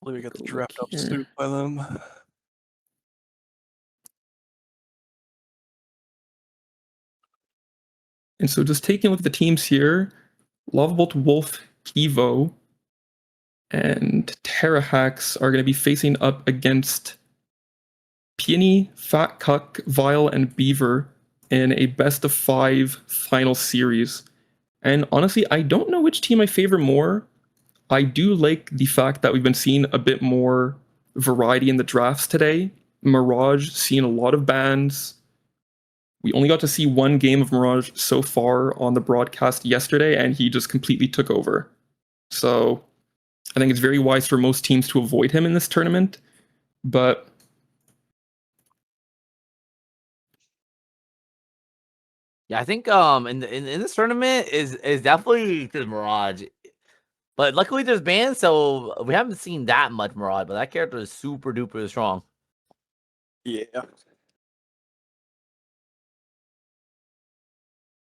believe we got the Look draft up here. suit by them. And so just taking a look at the teams here, Lovebolt, Wolf, Evo, and Terrahax are going to be facing up against Peony, Fat Cuck, Vile, and Beaver in a best of 5 final series. And honestly, I don't know which team I favor more. I do like the fact that we've been seeing a bit more variety in the drafts today. Mirage seeing a lot of bans. We only got to see one game of Mirage so far on the broadcast yesterday, and he just completely took over. So I think it's very wise for most teams to avoid him in this tournament. But yeah, I think in this tournament is definitely the Mirage. But luckily there's bans, so we haven't seen that much Mirage, but that character is super duper strong. Yeah.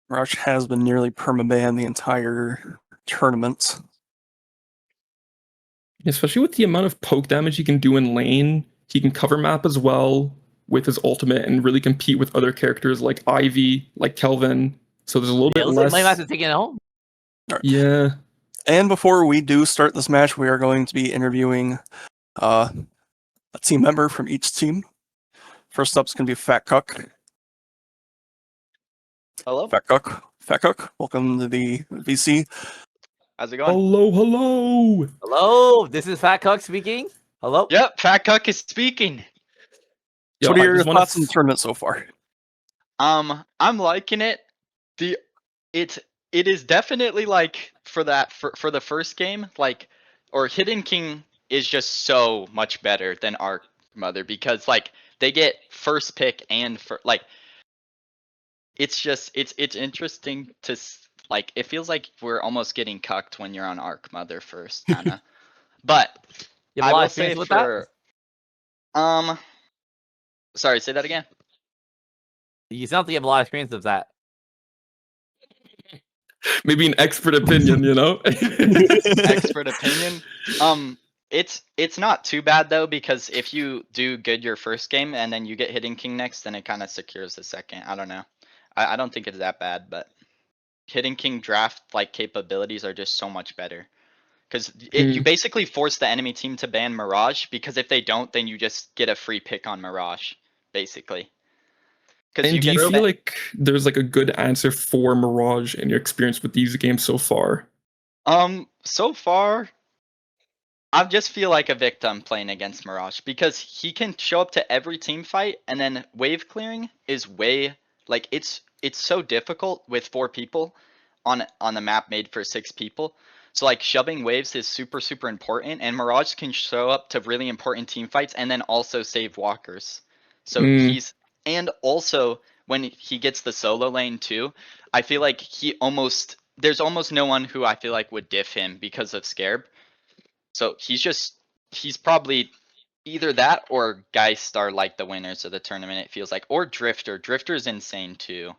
Mirage has been nearly permaban the entire tournament. especially with the amount of poke damage he can do in lane, he can cover map as well with his ultimate and really compete with other characters like Ivy, like Kelvin. So there's a little bit less. Moneymaxxers taking it home. Right. Yeah. And before we do start this match, we are going to be interviewing a team member from each team. First up is going to be Fat Cuck. Hello. Fat Cuck, welcome to the VC. How's it going? Hello. Hello, this is Fat Cuck speaking. Hello. Yep, Fat Cuck is speaking. So what are your thoughts on the tournament so far? I'm liking it. It is definitely like for the first game, like, or Hidden King is just so much better than Arc Mother because like they get first pick and like it's interesting to like it feels like we're almost getting cucked when you're on Arc Mother first, kinda. But You have a lot of experience with that? Sorry, say that again. You sound like you have a lot of experience with that. Maybe an expert opinion, you know? Expert opinion. It's not too bad though because if you do good your first game and then you get Hidden King next, then it kind of secures the second. I don't know. I don't think it's that bad, but Hidden King draft like capabilities are just so much better. Because you basically force the enemy team to ban Mirage, because if they don't, then you just get a free pick on Mirage, basically. And do you feel like there's like a good answer for Mirage in your experience with these games so far? So far, I just feel like a victim playing against Mirage, because he can show up to every team fight, and then wave clearing is way, like, it's so difficult with 4 people on the map made for 6 people. So like shoving waves is super important, and Mirage can show up to really important team fights and then also save walkers. So and also when he gets the solo lane too, I feel like there's almost no one who I feel like would diff him because of Scarab. So he's probably either that or Geist are like the winners of the tournament, it feels like, or Drifter. Drifter's insane too.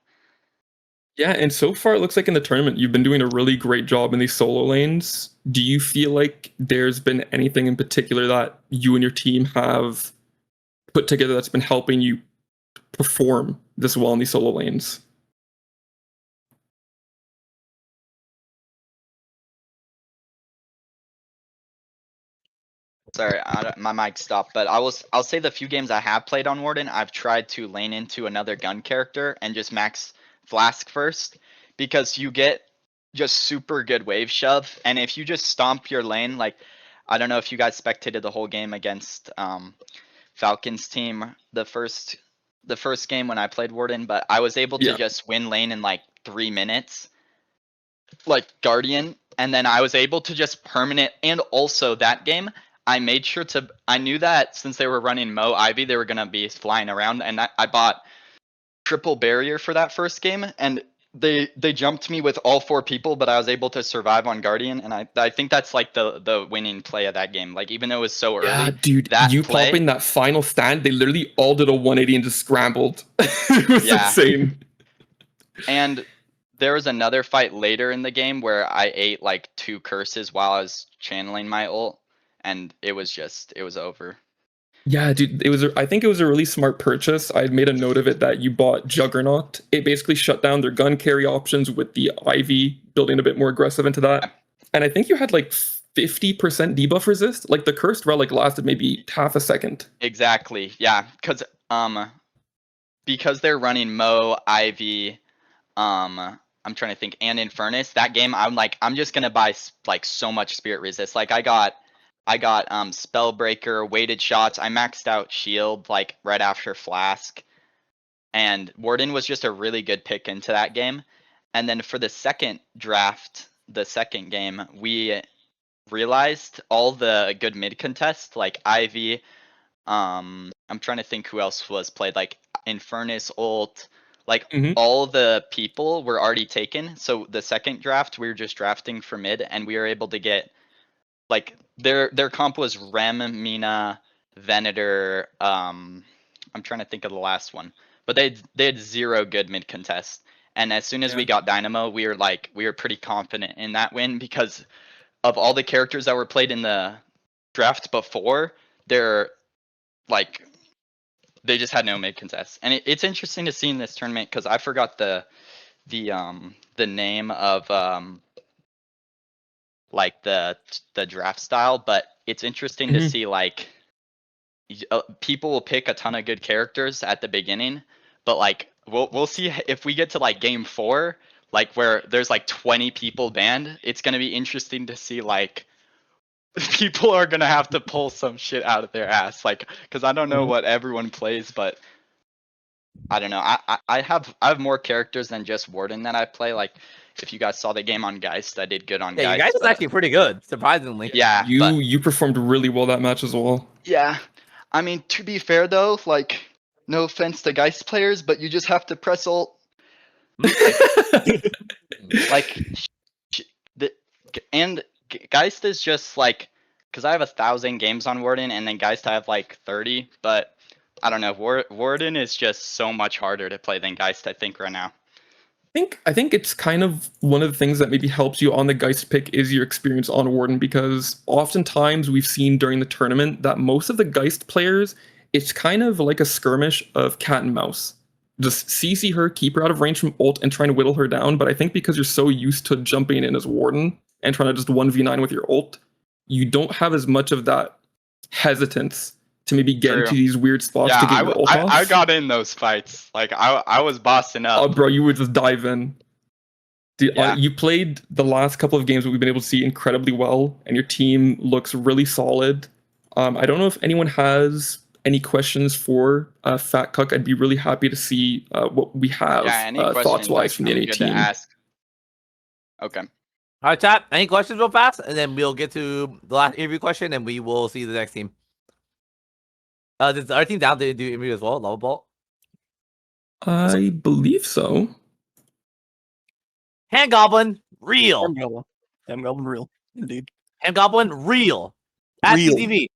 Yeah, and so far it looks like in the tournament you've been doing a really great job in these solo lanes. Do you feel like there's been anything in particular that you and your team have put together that's been helping you perform this well in these solo lanes? Sorry, my mic stopped, but I'll say the few games I have played on Warden, I've tried to lane into another gun character and just max Flask first, because you get just super good wave shove, and if you just stomp your lane, like, I don't know if you guys spectated the whole game against Falcon's team, the first game when I played Warden, but I was able to just win lane in like 3 minutes, like Guardian, and then I was able to just permanent, and also that game, I made sure I knew that since they were running Mo Ivy, they were going to be flying around, and I bought triple barrier for that first game, and they jumped me with all 4 people, but I was able to survive on Guardian, and I think that's like the winning play of that game. Like, even though it was so early, yeah, dude, you popping that final stand, they literally all did a 180 and just scrambled. It was insane. And there was another fight later in the game where I ate like 2 curses while I was channeling my ult, and it was over. Yeah, dude, I think it was a really smart purchase. I had made a note of it that you bought Juggernaut. It basically shut down their gun carry options with the Ivy, building a bit more aggressive into that. And I think you had like 50% debuff resist. Like the cursed relic lasted maybe half a second. Exactly. Yeah, because they're running Mo, Ivy, I'm trying to think, and Infernus. That game, I'm just gonna buy like so much spirit resist. Like I got Spellbreaker, weighted shots. I maxed out shield like right after Flask, and Warden was just a really good pick into that game. And then for the second draft, the second game, we realized all the good mid contest like Ivy. I'm trying to think who else was played, like Infernus, ult, like all the people were already taken. So the second draft, we were just drafting for mid, and we were able to get like their comp was Rem, Mina, Venator. I'm trying to think of the last one, but they had 0 good mid contest. And as soon as we got Dynamo, we were pretty confident in that win because of all the characters that were played in the draft before. Like they just had no mid contest, and it's interesting to see in this tournament because I forgot the name of like the draft style, but it's interesting to see like people will pick a ton of good characters at the beginning, but like we'll see if we get to like game 4, like where there's like 20 people banned. It's gonna be interesting to see like people are gonna have to pull some shit out of their ass, like, because I don't know what everyone plays, but I don't know. I have more characters than just Warden that I play. Like, if you guys saw the game on Geist, I did good on Geist. Yeah, you guys was actually pretty good, surprisingly. Yeah, you performed really well that match as well. Yeah, I mean, to be fair though, like, no offense to Geist players, but you just have to press ult. Like, and Geist is just like, because I have 1,000 games on Warden, and then Geist I have like 30, but I don't know. Warden is just so much harder to play than Geist, I think, right now. I think it's kind of one of the things that maybe helps you on the Geist pick is your experience on Warden, because oftentimes we've seen during the tournament that most of the Geist players, it's kind of like a skirmish of cat and mouse. Just CC her, keep her out of range from ult, and trying to whittle her down. But I think because you're so used to jumping in as Warden and trying to just 1v9 with your ult, you don't have as much of that hesitance to maybe get into these weird spots to get your ult off. I got in those fights. Like, I was bossing up. Oh, bro, you would just dive in. Dude, you played the last couple of games that we've been able to see incredibly well, and your team looks really solid. I don't know if anyone has any questions for Fat Cuck. I'd be really happy to see what we have thoughts-wise from the NA team. Okay. All right, chat. Any questions real fast? And then we'll get to the last interview question, and we will see the next team. Is our team down to do interview as well, Lovable? I believe so. Hand Goblin, real. Hand Goblin, real. Indeed. Hand Goblin, real. At Real. TTV.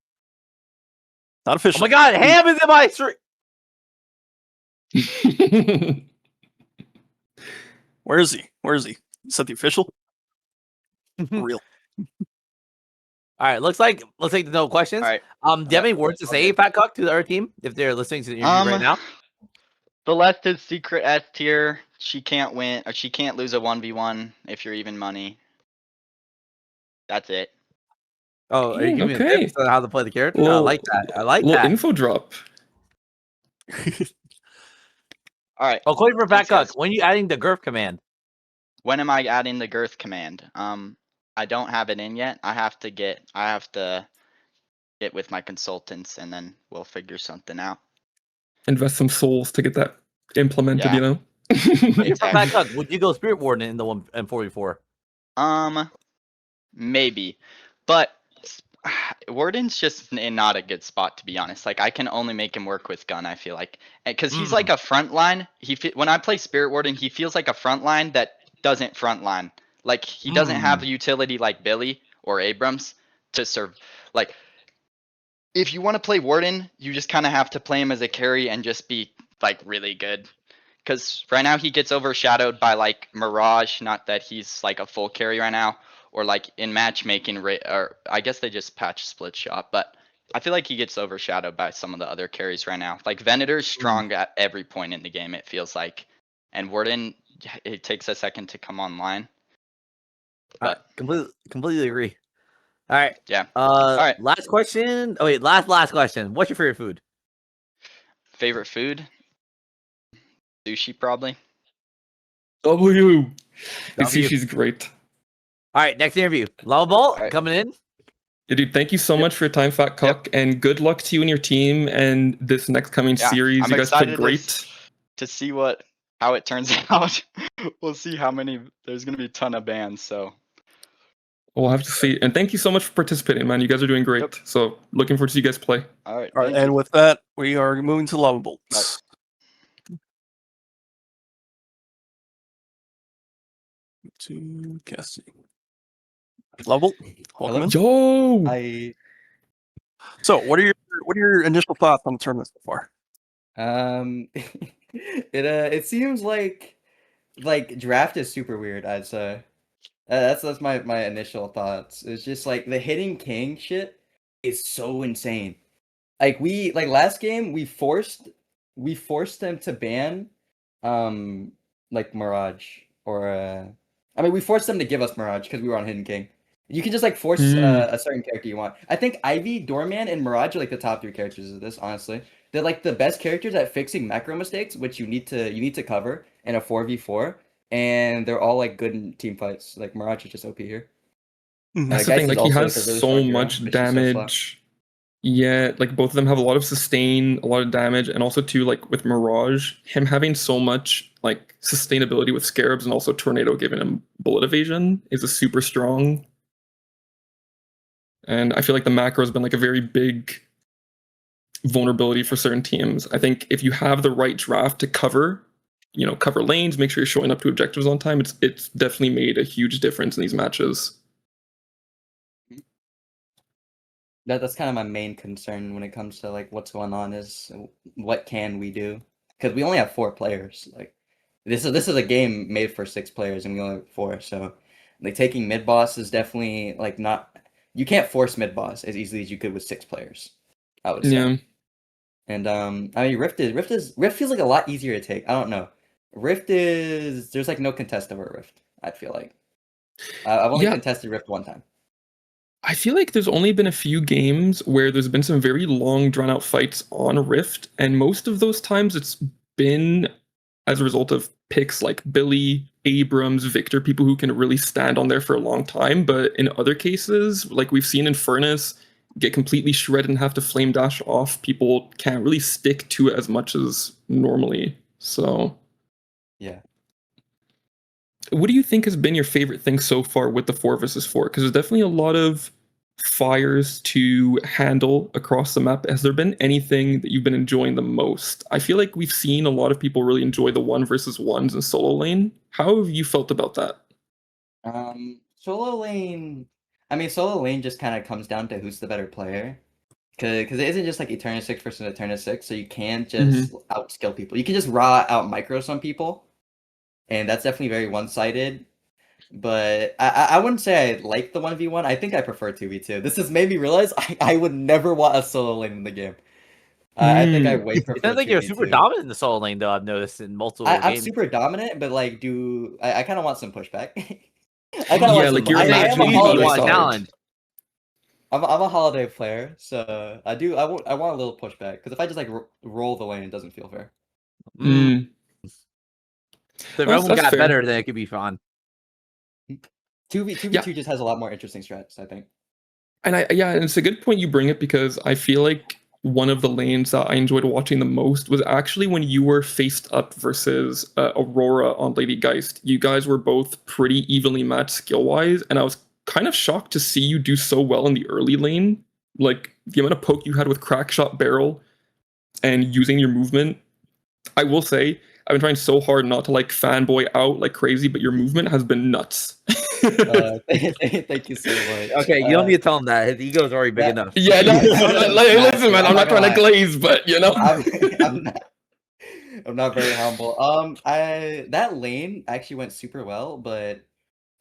Not official. Oh my god, Ham is in my street. Where is he? Is that the official? Real. All right, looks like no questions. All right. Do you have any words to say, Fat Cuck, to the other team if they're listening to the interview right now? The left is secret S tier. She can't win, or she can't lose a 1v1 if you're even money. That's it. Oh, are you giving me tips on how to play the character? I like that. I like that. Info drop. All right. Oh, question for Fat Cuck. When are you adding the Girth command? When am I adding the Girth command? I don't have it in yet. I have to get with my consultants, and then we'll figure something out. Invest some souls to get that implemented, you know? Exactly. Fat Cuck, would you go Spirit Warden in the 4v4? Maybe. But Warden's just not a good spot, to be honest. Like, I can only make him work with gun, I feel like. Because he's like a front line. When I play Spirit Warden, he feels like a front line that doesn't front line. Like, he doesn't have a utility like Billy or Abrams to serve. Like, if you want to play Warden, you just kind of have to play him as a carry and just be, like, really good. Because right now he gets overshadowed by, like, Mirage. Not that he's, like, a full carry right now. or like in matchmaking, or I guess they just patched split shot, but I feel like he gets overshadowed by some of the other carries right now. Like Venator's strong at every point in the game, it feels like, and Warden, it takes a second to come online. But completely agree. All right. yeah. All right. Last question. Oh wait, last question. What's your favorite food? Favorite food? Sushi, probably. W. The W. sushi's great. All right, next interview. Lovable right. coming in. Yeah, dude, thank you so much for your time, Fat Cuck, and good luck to you and your team and this next coming series. I'm You guys played excited great. to see how it turns out. We'll see how many. There's gonna be a ton of bans, so We'll have to see. And thank you so much for participating, man. You guys are doing great. Yep. So looking forward to see you guys play. all right. All right, thank and you. with that, we are moving to Lovables. Right. To casting. Lovable, welcome in. Yo! So, what are your initial thoughts on the tournament so far? It seems like draft is super weird, I'd say. That's my initial thoughts. It's just like the hitting king shit is so insane. Like last game we forced them to ban like Mirage or I mean we forced them to give us Mirage because we were on Hidden King. You can just like force a certain character you want. I think Ivy, Doorman, and Mirage are like the top 3 characters of this, honestly. They're like the best characters at fixing macro mistakes, which you need to cover in a 4v4. And they're all like good in team fights. Like Mirage is just OP here. That's the Geist thing, is like he also, has like, a really so strong hero, much but she's so flat. damage. Yeah, like both of them have a lot of sustain, a lot of damage, and also too, like with Mirage, him having so much like sustainability with Scarabs and also Tornado giving him bullet evasion is a super strong. And I feel like the macro has been like a very big vulnerability for certain teams. I think if you have the right draft to cover lanes, make sure you're showing up to objectives on time, it's definitely made a huge difference in these matches. That's kind of my main concern when it comes to like what's going on is what can we do? Because we only have 4 players. Like this is a game made for 6 players and we only have 4. So like taking mid boss is definitely like not. You can't force mid boss as easily as you could with 6 players, I would say. Yeah. And I mean Rift feels like a lot easier to take. I don't know. There's like no contest over Rift, I feel like. I've only contested Rift 1 time. I feel like there's only been a few games where there's been some very long, drawn-out fights on Rift, and most of those times it's been as a result of picks like Billy, Abrams, Victor, people who can really stand on there for a long time. But in other cases, like we've seen in Furnace, get completely shredded and have to flame dash off. People can't really stick to it as much as normally. So, yeah. What do you think has been your favorite thing so far with the 4 versus 4? Because there's definitely a lot of fires to handle across the map. Has there been anything that you've been enjoying the most? I feel like we've seen a lot of people really enjoy the 1 versus 1s in solo lane. How have you felt about that? Solo lane. I mean, solo lane just kind of comes down to who's the better player. Because it isn't just like Eterna 6 versus Eterna 6, so you can't just outskill people. You can just raw out micro some people. And that's definitely very one-sided. But I wouldn't say I like the 1v1. I think I prefer 2v2. This has made me realize I would never want a solo lane in the game. I think I way prefer It sounds like you're 2v2. super dominant in the solo lane, though. I've noticed in multiple I'm games. super dominant, but like, I kind of want some pushback. I like you're imagining challenge. I'm a holiday player, so I want a little pushback because if I just like roll the lane, it doesn't feel fair. So if everyone got better, then it could be fun. 2v2 just has a lot more interesting strats, I think. And and it's a good point you bring it because I feel like one of the lanes that I enjoyed watching the most was actually when you were faced up versus Aurora on Lady Geist. You guys were both pretty evenly matched skill-wise, and I was kind of shocked to see you do so well in the early lane. Like, the amount of poke you had with Crackshot Barrel and using your movement. I will say, I've been trying so hard not to like fanboy out like crazy, but your movement has been nuts. Thank you so much. Okay, you don't need to tell him that. His ego's already big enough. Yeah, listen, man, I'm not trying to glaze, but you know. I'm not very humble. That lane actually went super well, but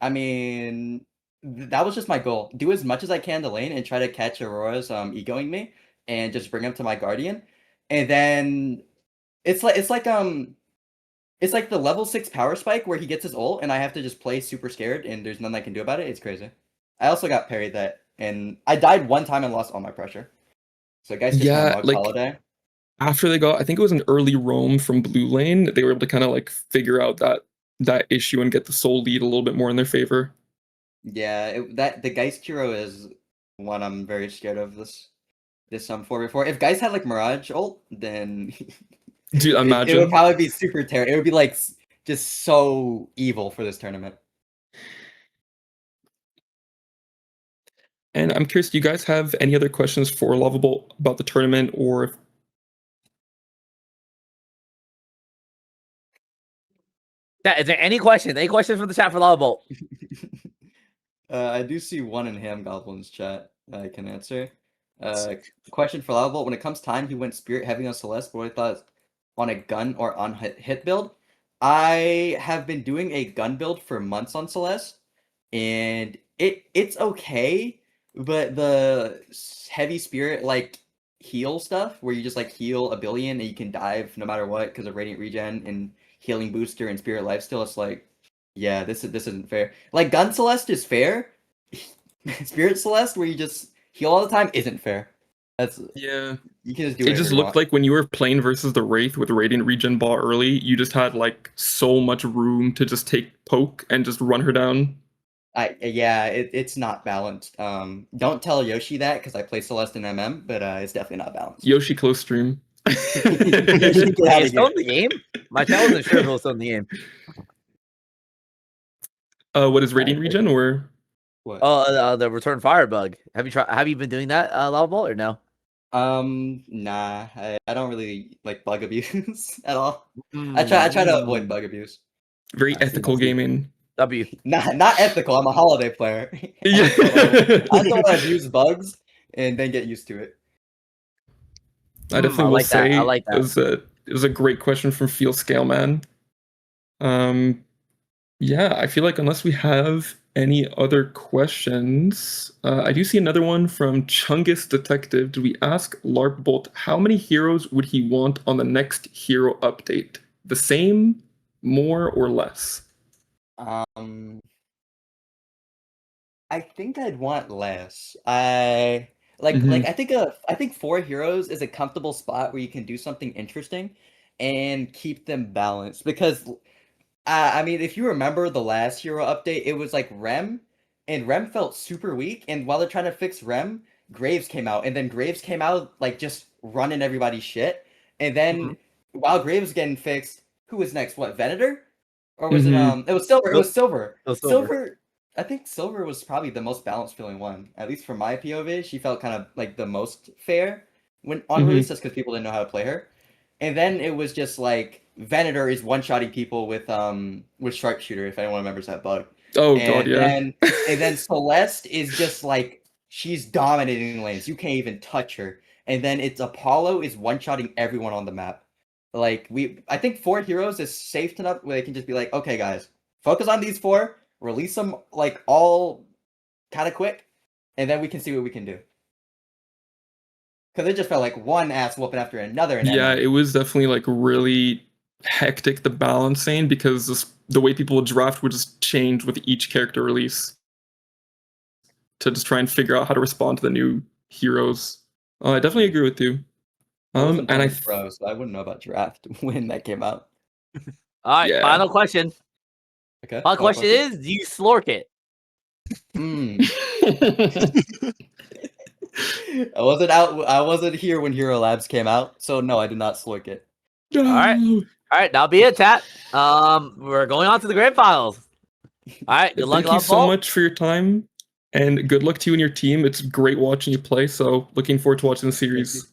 I mean, that was just my goal. Do as much as I can to lane and try to catch Aurora's egoing me and just bring him to my Guardian. And then it's like the level 6 power spike where he gets his ult and I have to just play super scared and there's nothing I can do about it. It's crazy. I also got parried that and I died one time and lost all my pressure. So guys just kind Yeah, of mugged like Holiday. after they got, I think it was an early roam from blue lane, they were able to kind of like figure out that issue and get the soul lead a little bit more in their favor. Yeah, the Geist hero is one I'm very scared of this 4v4. If Geist had like Mirage ult, then Dude, it would imagine. probably be super terrible. It would be like just so evil for this tournament. And I'm curious, do you guys have any other questions for Lovable about the tournament or Yeah, is there any questions? Any questions from the chat for Lovable? I do see one in Ham Goblin's chat I can answer. Question for Lovable. When it comes time, he went Spirit Heavy on Celeste, but I thought on a gun or on hit build. I have been doing a gun build for months on Celeste, and it's okay, but the heavy spirit like heal stuff where you just like heal a billion and you can dive no matter what because of radiant regen and healing booster and spirit lifesteal, it's like, yeah, this isn't fair. Like gun Celeste is fair. Spirit Celeste where you just heal all the time isn't fair. That's yeah. You can just do It whatever just you looked want. like when you were playing versus the Wraith with Radiant Regen ball early, you just had like so much room to just take poke and just run her down. Yeah, it's not balanced. Don't tell Yoshi that because I play Celeste in MM, but it's definitely not balanced. Yoshi close stream. Yoshi, get Wait, outta it's still here. in the game? My chat wasn't sure if it was still in the game. What is Radiant Regen or? What? Oh, the return fire bug. Have you been doing that, Lovable, or no? Nah, I don't really like bug abuse at all. I try to avoid bug abuse. Very See, ethical that's it. gaming. W. Not ethical. I'm a holiday player. Yeah. I don't want to abuse bugs and then get used to it. I definitely I will like that. say I like that. it was a great question from Feel Scale Man. Yeah, I feel like unless we have any other questions, I do see another one from Chungus Detective. Did we ask LARP Bolt how many heroes would he want on the next hero update? The same, more, or less? I think I'd want less. I Mhm. I think 4 heroes is a comfortable spot where you can do something interesting and keep them balanced because I mean, if you remember the last hero update, it was like Rem, and Rem felt super weak. And while they're trying to fix Rem, Graves came out, and then Graves came out like just running everybody's shit. And then while Graves was getting fixed, who was next? What, Venator? Or was it Mhm. It was Silver. It was Silver. It was Silver. Silver. I think Silver was probably the most balanced feeling one, at least from my POV. She felt kind of like the most fair when on release, just because people didn't know how to play her. And then it was just like Venator is one-shotting people with sharpshooter, if anyone remembers that bug. Oh god, And yeah. then Celeste is just like she's dominating lanes. You can't even touch her. And then it's Apollo is one-shotting everyone on the map. Like I think 4 heroes is safe enough where they can just be like, okay guys, focus on these 4, release them like all kind of quick, and then we can see what we can do. Because it just felt like one ass whooping after another. Yeah, it was definitely like really hectic, the balancing, because the way people would draft would just change with each character release to just try and figure out how to respond to the new heroes. I definitely agree with you. And And pro, so I wouldn't know about draft when that came out. All right, yeah. final question. Okay. My question is, do you slork it? I wasn't here when Hero Labs came out, so no, I did not slurk it. All right, that'll be it, chat. We're going on to the grand finals. All right, good luck. Thank you so much for your time, and good luck to you and your team. It's great watching you play. So looking forward to watching the series.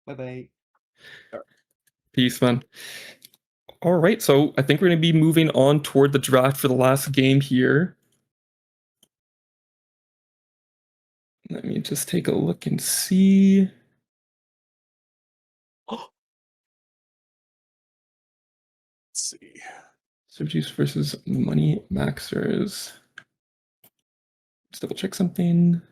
Bye-bye. Peace, man. All right, so I think we're going to be moving on toward the draft for the last game here. Let me just take a look and see. Let's see. Slurpy Juice versus Moneymaxxers. Let's double check something.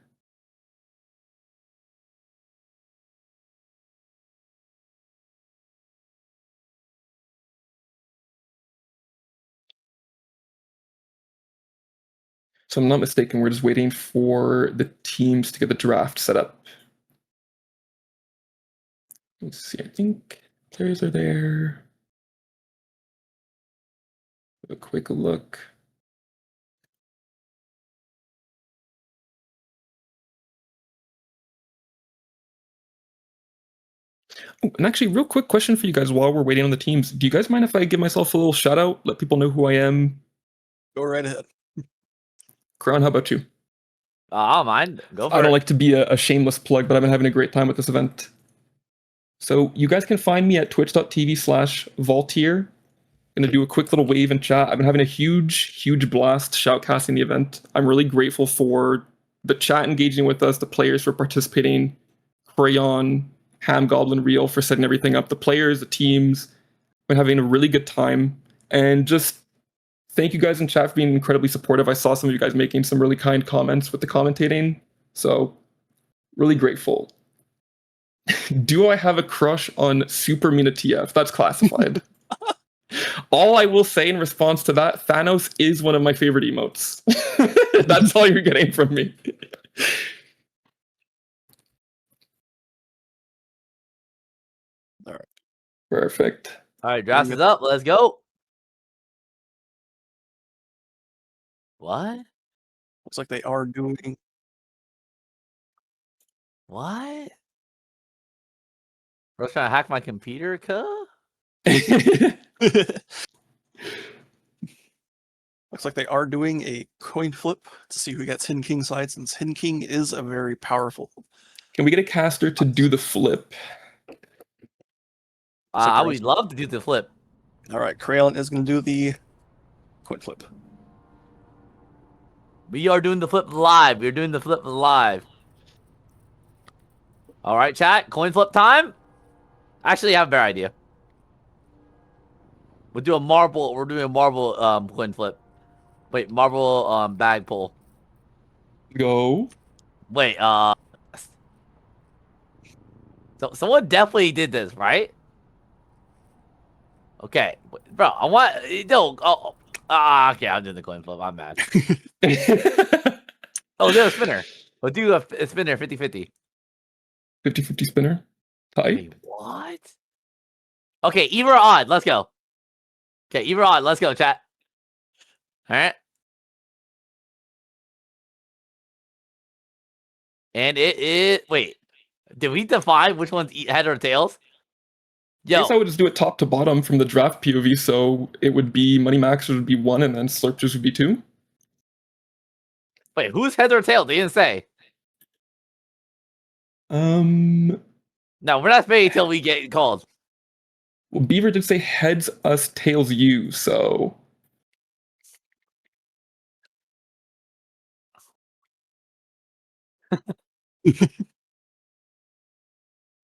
So I'm not mistaken, we're just waiting for the teams to get the draft set up. Let's see, I think players are there. A quick look. Oh, and actually, real quick question for you guys while we're waiting on the teams. Do you guys mind if I give myself a little shout out, let people know who I am? Go right ahead. Crown, how about you? I don't mind. Go for I it. don't like to be a shameless plug, but I've been having a great time with this event. So you guys can find me at twitch.tv/Voltier. Gonna do a quick little wave in chat. I've been having a huge blast shoutcasting the event. I'm really grateful for the chat engaging with us, the players for participating, Crayon, Ham Goblin Real for setting everything up, the players, the teams. Been having a really good time. And just thank you guys in chat for being incredibly supportive. I saw some of you guys making some really kind comments with the commentating. So really grateful. Do I have a crush on Super Mina TF? That's classified. All I will say in response to that, Thanos is one of my favorite emotes. That's all you're getting from me. All right. Perfect. All right, draft is up. Let's go. What? Looks like they are doing. What? Bro's trying to hack my computer, cuh? Looks like they are doing a coin flip to see who gets Hidden King side, since Hidden King is a very powerful. Can we get a caster to do the flip? I would love to do the flip. All right, Crayon is going to do the coin flip. We are doing the flip live. We're doing the flip live. All right, chat. Coin flip time. Actually, I have a better idea. We'll do a marble. We're doing a marble coin flip. Wait, marble bag pull. Go. Wait, so someone definitely did this, right? Okay, bro, I want no. Okay, I'm doing the coin flip. I'm mad. Oh, there's a spinner. We'll do a spinner 50-50. 50-50 spinner. Tight. Wait, what? Okay, even or odd. Let's go. Okay, even or odd. Let's go, chat. All right. And it is. Wait, did we define which one's head or tails? I guess I would just do it top to bottom from the draft POV, so it would be Moneymaxxers would be 1 and then Slurp Juice would be 2. Wait, who's head or tail? They didn't say. No, we're not spinning until we get called. Well, Beaver did say heads us, tails you, so.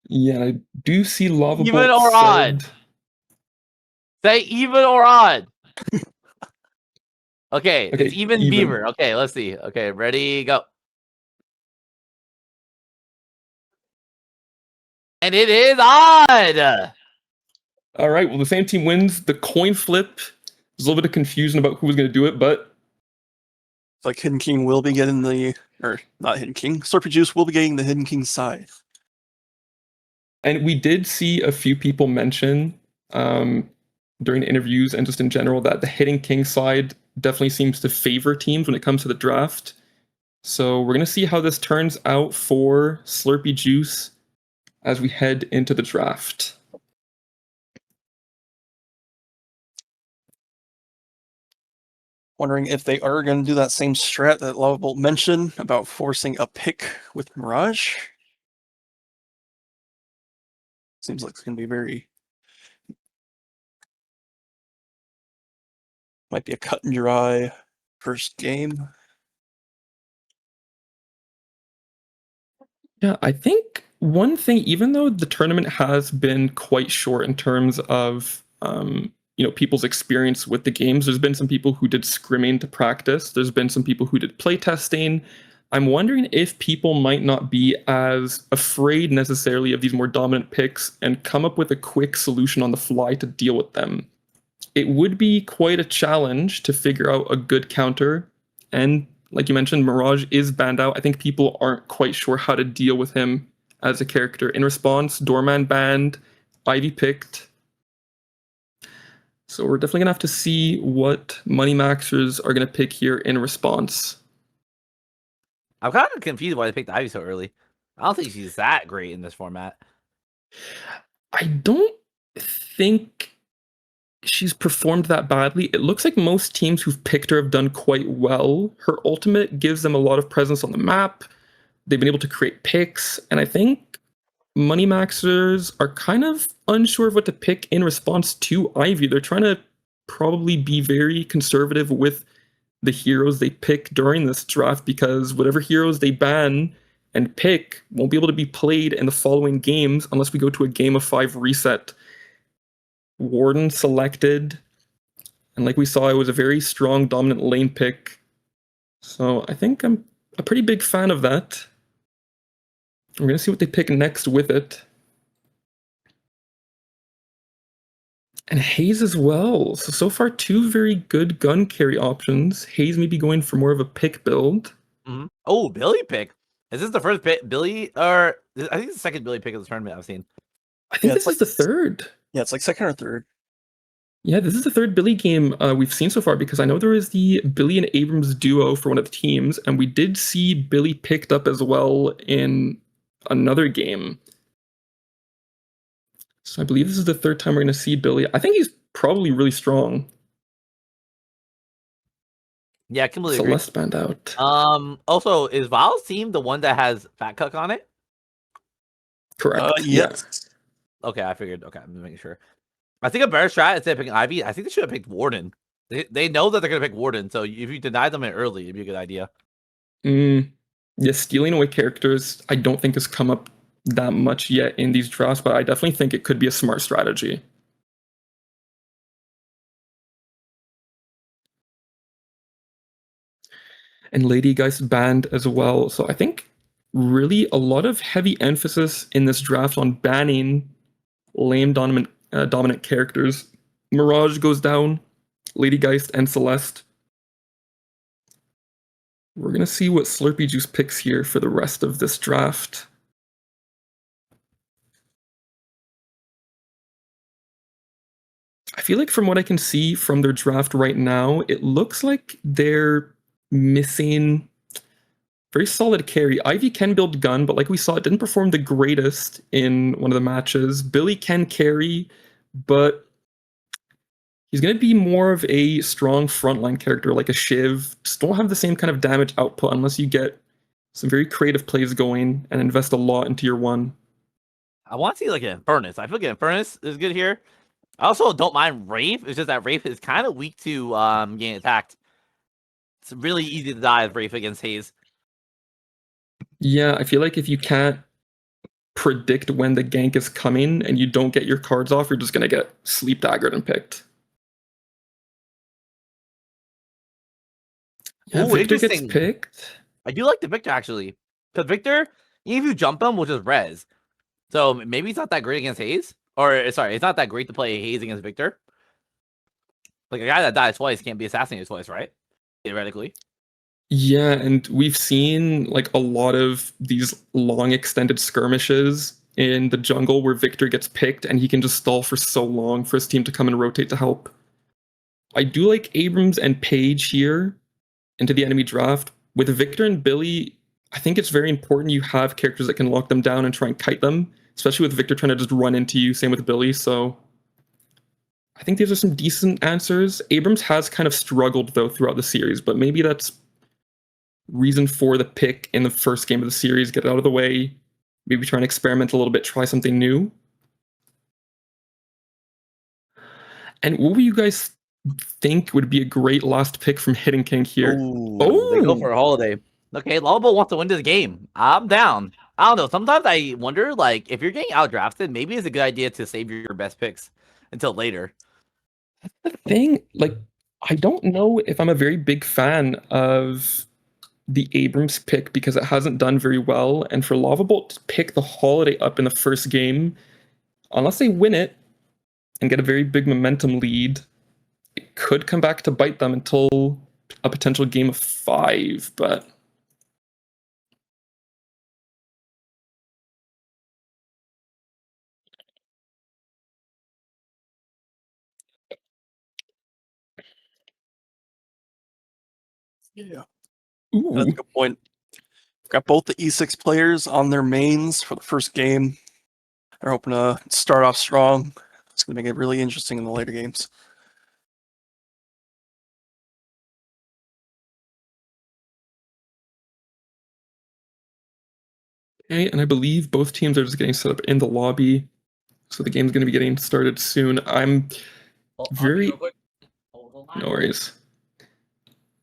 Yeah, I do see Lava Even Bolt or said... odd? Say even or odd. Okay, it's even Beaver. Okay, let's see. Okay, ready, go. And it is odd. All right, well, the same team wins. The coin flip. There's a little bit of confusion about who was going to do it, but... It's like Hidden King will be getting the... Or, not Hidden King. Slurpy Juice will be getting the Hidden King side. And we did see a few people mention during the interviews and just in general that the Hidden King side definitely seems to favor teams when it comes to the draft. So we're going to see how this turns out for Slurpy Juice as we head into the draft. Wondering if they are going to do that same strat that Lava Bolt mentioned about forcing a pick with Mirage. Seems like it's going to be very... Might be a cut and dry first game. Yeah, I think one thing, even though the tournament has been quite short in terms of people's experience with the games. There's been some people who did scrimming to practice. There's been some people who did playtesting. I'm wondering if people might not be as afraid necessarily of these more dominant picks and come up with a quick solution on the fly to deal with them. It would be quite a challenge to figure out a good counter. And like you mentioned, Mirage is banned out. I think people aren't quite sure how to deal with him as a character. In response, Doorman banned, Ivy picked. So we're definitely going to have to see what Moneymaxxers are going to pick here in response. I'm kind of confused why they picked Ivy so early. I don't think she's that great in this format. I don't think she's performed that badly. It looks like most teams who've picked her have done quite well. Her ultimate gives them a lot of presence on the map. They've been able to create picks, and I think Moneymaxxers are kind of unsure of what to pick in response to Ivy. They're trying to probably be very conservative with the heroes they pick during this draft, because whatever heroes they ban and pick won't be able to be played in the following games unless we go to a game of 5 reset. Warden selected, and like we saw, it was a very strong dominant lane pick. So I think I'm a pretty big fan of that. We're going to see what they pick next with it. And Hayes as well. So far, 2 very good gun carry options. Hayes may be going for more of a pick build. Mm-hmm. Oh, Billy pick. Is this the first pick? Billy, or I think it's the second Billy pick of the tournament I've seen. I think this is the third. Yeah, it's like second or third. Yeah, this is the third Billy game we've seen so far, because I know there is the Billy and Abrams duo for one of the teams, and we did see Billy picked up as well in another game. So I believe this is the third time we're going to see Billy. I think he's probably really strong. Yeah, I completely agree. Celeste banned out. Also, is Val's team the one that has Fat Cuck on it? Correct. Yes. Okay, I figured. Okay, I'm making sure. I think a better strat instead of picking Ivy, I think they should have picked Warden. They know that they're going to pick Warden, so if you deny them it early, it'd be a good idea. Yeah, stealing away characters, I don't think has come up that much yet in these drafts, but I definitely think it could be a smart strategy. And Lady Geist banned as well. So I think really a lot of heavy emphasis in this draft on banning lame dominant characters. Mirage goes down, Lady Geist and Celeste. We're going to see what Slurpy Juice picks here for the rest of this draft. I feel like from what I can see from their draft right now, it looks like they're missing very solid carry. Ivy can build gun, but like we saw, it didn't perform the greatest in one of the matches. Billy can carry, but he's going to be more of a strong frontline character, like a Shiv. Just don't have the same kind of damage output unless you get some very creative plays going and invest a lot into your 1. I want to see like an Furnace. I feel like an Furnace is good here. I also don't mind Wraith. It's just that Wraith is kind of weak to getting attacked. It's really easy to die with Wraith against Hayes. Yeah, I feel like if you can't predict when the gank is coming and you don't get your cards off, you're just going to get sleep daggered and picked. Yeah, Ooh, Victor gets interesting. picked. I do like the Victor actually, because Victor, even if you jump him, will just res. So maybe it's not that great against Hayes. Or sorry, it's not that great to play Hayes against Victor. Like a guy that dies twice can't be assassinated twice, right? Theoretically. Yeah, and we've seen like a lot of these long extended skirmishes in the jungle where Victor gets picked and he can just stall for so long for his team to come and rotate to help. I do like Abrams and Paige here into the enemy draft. With Victor and Billy, I think it's very important you have characters that can lock them down and try and kite them, especially with Victor trying to just run into you, same with Billy. So I think these are some decent answers. Abrams has kind of struggled though throughout the series, but maybe that's reason for the pick in the first game of the series. Get it out of the way, maybe try and experiment a little bit, try something new. And what would you guys think would be a great last pick from Hidden King here? They go for a holiday. Okay, Lovable wants to win this game. I'm down. I don't know. Sometimes I wonder, like, if you're getting outdrafted, maybe it's a good idea to save your best picks until later. The thing, like, I don't know if I'm a very big fan of the Abrams pick because it hasn't done very well. And for Lava Bolt to pick the Holiday up in the first game, unless they win it and get a very big momentum lead, it could come back to bite them until a potential game of 5. But Yeah, ooh, that's a good point. Got both the E6 players on their mains for the first game. They're hoping to start off strong. It's going to make it really interesting in the later games. okay, and I believe both teams are just getting set up in the lobby. So the game's going to be getting started soon. I'm very... No worries.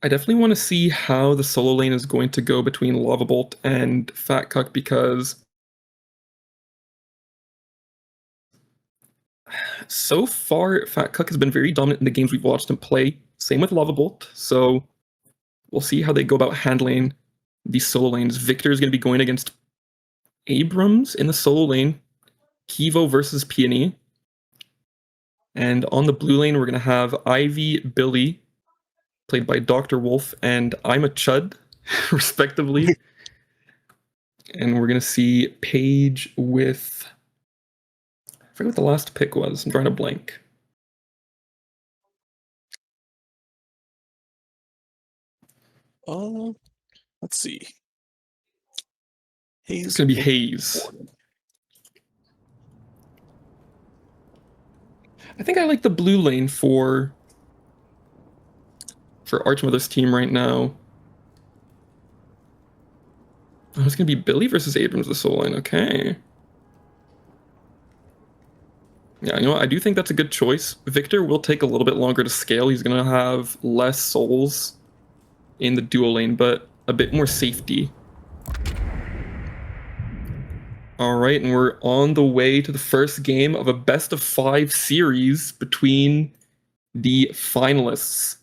I definitely want to see how the solo lane is going to go between Lava Bolt and Fat Cuck because so far Fat Cuck has been very dominant in the games we've watched him play. Same with Lava Bolt. So we'll see how they go about handling these solo lanes. Victor is going to be going against Abrams in the solo lane. Kivo versus Peony. And on the blue lane, we're going to have Ivy, Billy, played by Dr. Wolf, and I'm a Chud, respectively. And we're going to see Paige with... I forget what the last pick was. I'm drawing a blank. Let's see. Hayes. It's going to be Hayes. I think I like the blue lane for Archmother's team right now. Oh, it's going to be Billy versus Abrams, the solo lane. Okay. Yeah, you know what? I do think that's a good choice. Victor will take a little bit longer to scale. He's going to have less souls in the duo lane, but a bit more safety. All right, and we're on the way to the first game of a best-of-5 series between the finalists,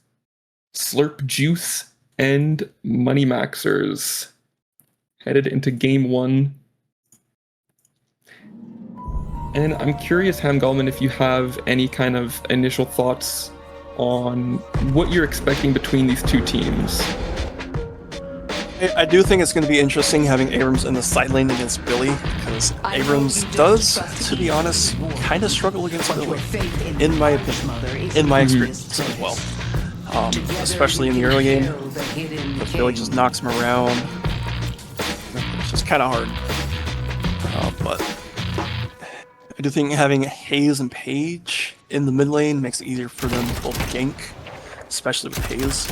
Slurp Juice and Moneymaxxers. Headed into game 1. And I'm curious, Ham Gallman, if you have any kind of initial thoughts on what you're expecting between these two teams. I do think it's going to be interesting having Abrams in the side lane against Billy, because Abrams does, to be honest, kind of struggle against Billy, in my opinion, in my experience as well. Especially in the early game, because Billy just knocks him around. It's just kind of hard. But I do think having Hayes and Paige in the mid lane makes it easier for them to both gank, especially with Hayes.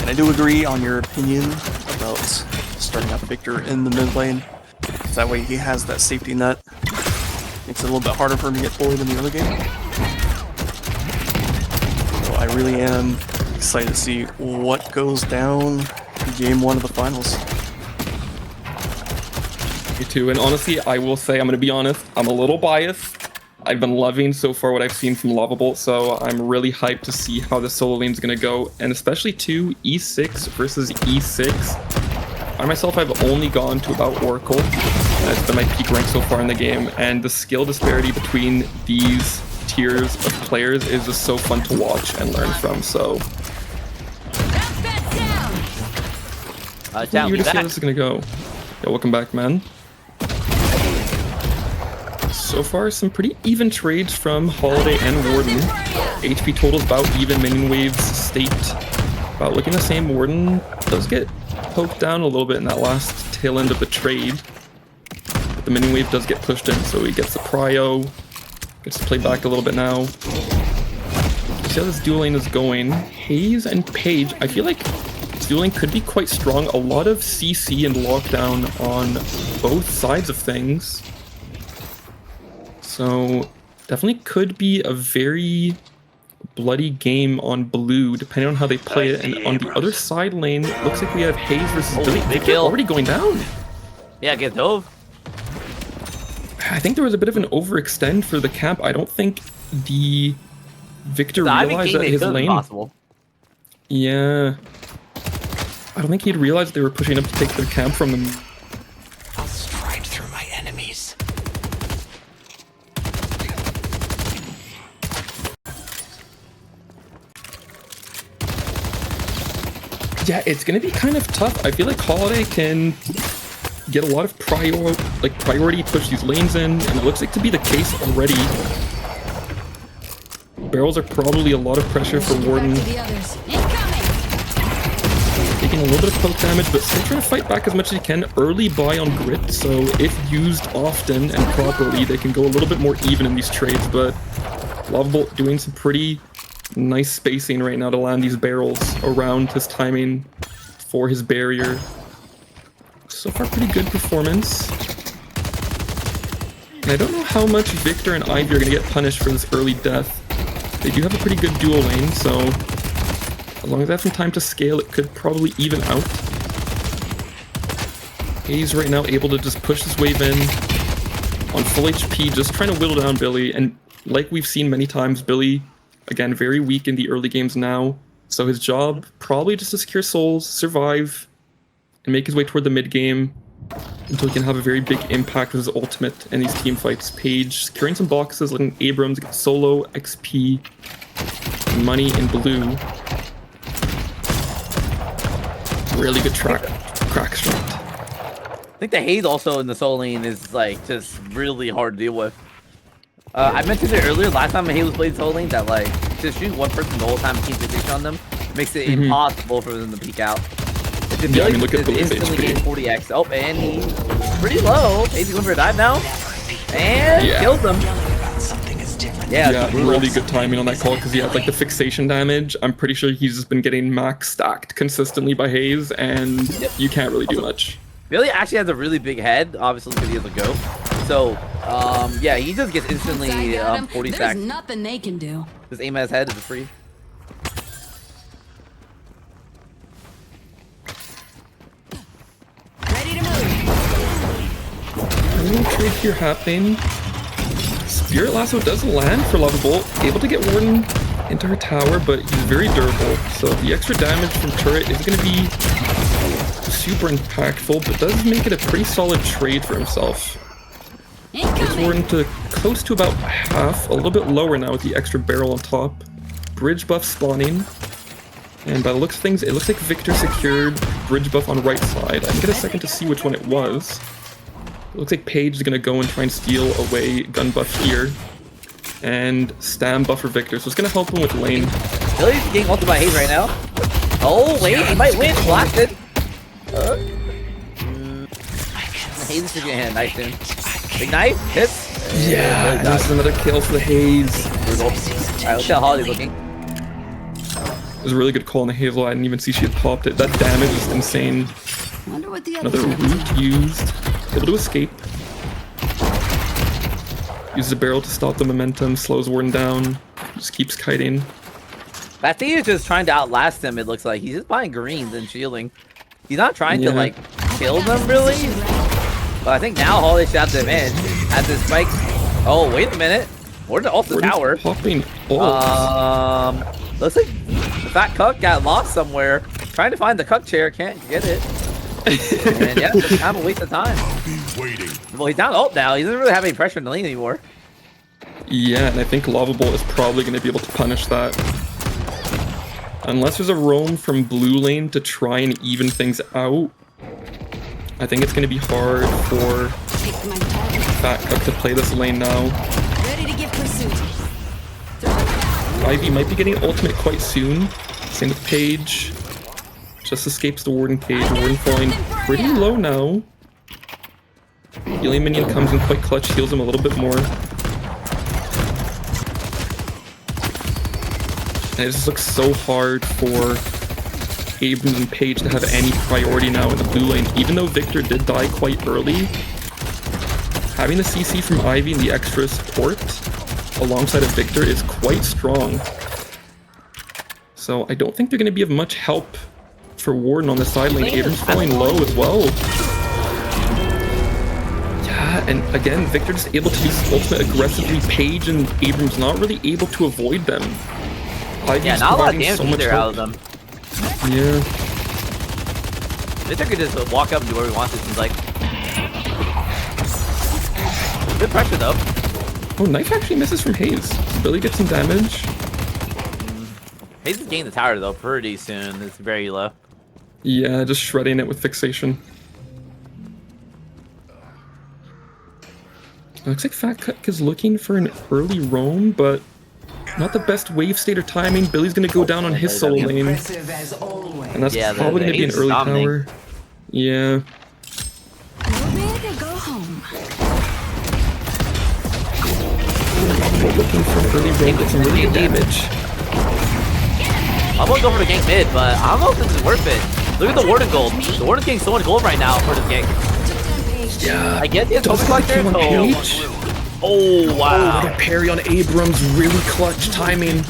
And I do agree on your opinion about starting out Victor in the mid lane. That way he has that safety net. Makes it a little bit harder for him to get bullied in the early game. So I really am excited to see what goes down in game 1 of the finals. Me too, and honestly, I will say, I'm going to be honest, I'm a little biased. I've been loving so far what I've seen from Lava Bolt, so I'm really hyped to see how the solo lane is going to go, and especially to E6 versus E6. I myself have only gone to about Oracle. That's been my peak rank so far in the game, and the skill disparity between these tiers of players is just so fun to watch and learn from, so... Down, you just see how this is going to go. Yeah, welcome back, man. So far, some pretty even trades from Holiday and Warden. HP totals about even, minion waves state about looking the same. Warden does get poked down a little bit in that last tail end of the trade. But the minion wave does get pushed in, so he gets the prio. Gets to play back a little bit now. See how this duo lane is going. Hayes and Paige, I feel like this duo lane could be quite strong. A lot of CC and lockdown on both sides of things. So definitely could be a very bloody game on blue, depending on how they play it. And on the other side lane, looks like we have Hayes versus Billy. They're already going down. Yeah, get dove. I think there was a bit of an overextend for the camp. I don't think the Victor The Ivy realized King that it his could be lane. possible. Yeah. I don't think he'd realized they were pushing up to take their camp from them. I'll stride through my enemies. Yeah, it's gonna be kind of tough. I feel like Holiday can get a lot of priority, push these lanes in, and it looks like to be the case already. Barrels are probably a lot of pressure for Warden. Taking a little bit of poke damage, but still trying to fight back as much as he can. Early buy on Grit, so if used often and properly, they can go a little bit more even in these trades, but Lava Bolt doing some pretty nice spacing right now to land these barrels around his timing for his barrier. So far, pretty good performance. And I don't know how much Victor and Ivy are going to get punished for this early death. They do have a pretty good dual lane, so as long as they have some time to scale, it could probably even out. He's right now able to just push this wave in on full HP, just trying to whittle down Billy. And like we've seen many times, Billy, again, very weak in the early games now. So his job, probably just to secure souls, survive, and make his way toward the mid game until he can have a very big impact with his ultimate in these team fights. Page securing some boxes, letting Abrams get solo, XP, money in blue. Really good crack shot. I think the haze also in the soul lane is like just really hard to deal with. I mentioned it earlier last time Haze played soul lane that like just shooting one person the whole time and keep position on them makes it impossible for them to peek out. Yeah, I mean, look at the instantly HP. gain 40x. Oh, and he's pretty low. Hazy going for a dive now. And kills him. Yeah, really good timing on that call because he had like the fixation damage. I'm pretty sure he's just been getting max stacked consistently by Haze, and you can't really do much. Billy actually has a really big head, obviously because he has a go. So, yeah, he just gets instantly 40 stacks. There's nothing they can do. Just aim at his head is free. Ready to move. A little trade here happening. Spirit Lasso does land for Lava Bolt, able to get Warden into her tower, but he's very durable. So the extra damage from turret is going to be super impactful, but does make it a pretty solid trade for himself. Gets Warden to close to about half, a little bit lower now with the extra barrel on top. Bridge buff spawning. And by the looks of things, it looks like Victor secured bridge buff on right side. I didn't get a second to see which one it was. It looks like Paige is going to go and try and steal away gun buff here. And stam buff for Victor, so it's going to help him with lane. Billy's getting ulted by Haze right now. Oh, wait, he might win. Blasted. Haze is getting hit. Nice, dude. Big knife. Hits. Yeah, this is another kill for the Haze. Alright, let's see how Holly's looking. It was a really good call on the Hazel. I didn't even see she had popped it. That damage is insane. Wonder what the Another others root used. Able to escape. Uses the barrel to stop the momentum. Slows Warden down. Just keeps kiting. That thing is just trying to outlast him, it looks like. He's just buying greens and shielding. He's not trying to, like, kill them, really. But I think now Holly should have the advantage. At this spike. Oh, wait a minute. Warden ult the tower. Popping ult. Looks like the fat cuck got lost somewhere. Trying to find the cuck chair, can't get it. And yeah, just kind of a waste of time. Well, he's down ult now. He doesn't really have any pressure in the lane anymore. Yeah, and I think Lava Bolt is probably going to be able to punish that. Unless there's a roam from blue lane to try and even things out, I think it's going to be hard for Fat Cuck to play this lane now. ready to give pursuit. Ivy might be getting ultimate quite soon. Same with Paige. Just escapes the Warden cage. Warden falling pretty low now. Healing minion comes in quite clutch, heals him a little bit more. And it just looks so hard for Abrams and Paige to have any priority now in the blue lane. Even though Victor did die quite early, having the CC from Ivy and the extra support alongside of Victor is quite strong. So I don't think they're going to be of much help for Warden on the side lane. Abrams falling low as well. Yeah, Yeah, and again, Victor just able to use his ultimate aggressively. Paige and Abrams not really able to avoid them. Ivy's Yeah, not a lot of providing damage so much either out help. of them. Yeah. Victor could just walk up and do whatever he wants, it seems like. Good pressure though. Oh, knife actually misses from Hayes. Billy gets some damage. Hayes is getting the tower though pretty soon. It's very low. Yeah, just shredding it with fixation. Looks like Fat Cut is looking for an early roam, but not the best wave state or timing. Billy's gonna go down on his solo lane, Impressive as always. and that's Yeah, probably gonna be an Hayes is early dominating. tower. Yeah. Go big or go home. Looking for an early roam with some really good damage. I'm gonna go for the gank mid, but I don't know if this is worth it. Look at the Warden gold. The Warden's getting so much gold right now for this gank. Yeah. I get the Does Atomic that Collector. kill on Paige? Oh wow. What a parry on Abrams, really clutch timing.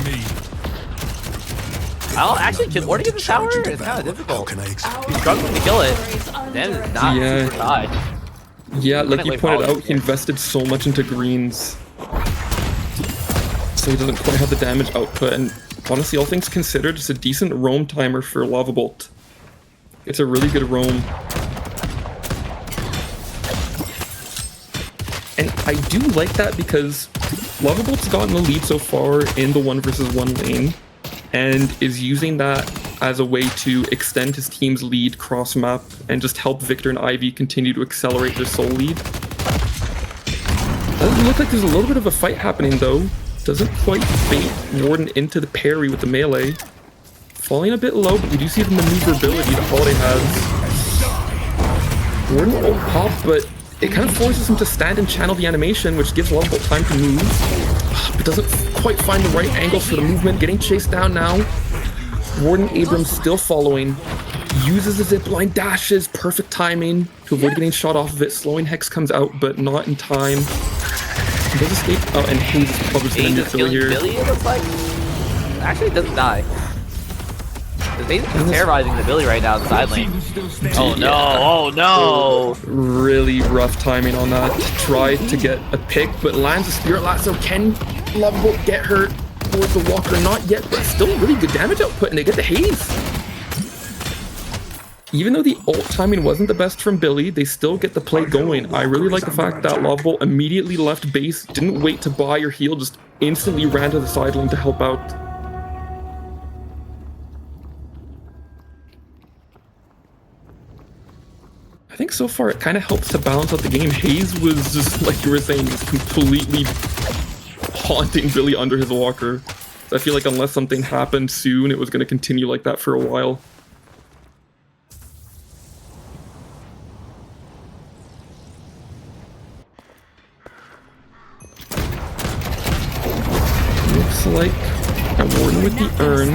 I'll actually can Warden get the tower? It's kind of difficult. He's struggling to kill it. Then it's not Yeah. super high. Yeah, like you Wait, pointed follow. out, he invested so much into greens. So he doesn't quite have the damage output, and honestly, all things considered, it's a decent roam timer for Lava Bolt. It's a really good roam. And I do like that because Lava Bolt's gotten the lead so far in the 1 versus 1 lane, and is using that as a way to extend his team's lead cross-map and just help Victor and Ivy continue to accelerate their soul lead. Doesn't look like there's a little bit of a fight happening though. Doesn't quite bait Warden into the parry with the melee. Falling a bit low, but we do see the maneuverability that Holiday has. Warden won't pop, but it kind of forces him to stand and channel the animation, which gives Lava Bolt time to move. But doesn't quite find the right angle for the movement. Getting chased down now. Warden Abrams still following. Uses the zipline, dashes, perfect timing to avoid getting shot off of it. Slowing Hex comes out, but not in time. He does escape. Oh, and Hayes is probably going to Hayes is neutral killing here. Billy, it looks like. Actually, it doesn't die. Hayes is terrorizing the Billy right now in the side lane. Oh no, oh no! Really rough timing on that. Tried to get a pick, but lands a Spirit Lasso. Can Lava Bolt get hurt? Towards the Walker, not yet, but still really good damage output, and they get the Haze. Even though the ult timing wasn't the best from Billy, they still get the play going. I really like the fact that Lava Bolt immediately left base, didn't wait to buy or heal, just instantly ran to the side lane to help out. I think so far it kind of helps to balance out the game. Hayes was just, like you were saying, just completely haunting Billy under his walker. So I feel like unless something happened soon, it was going to continue like that for a while. Looks like a Warden with the urn.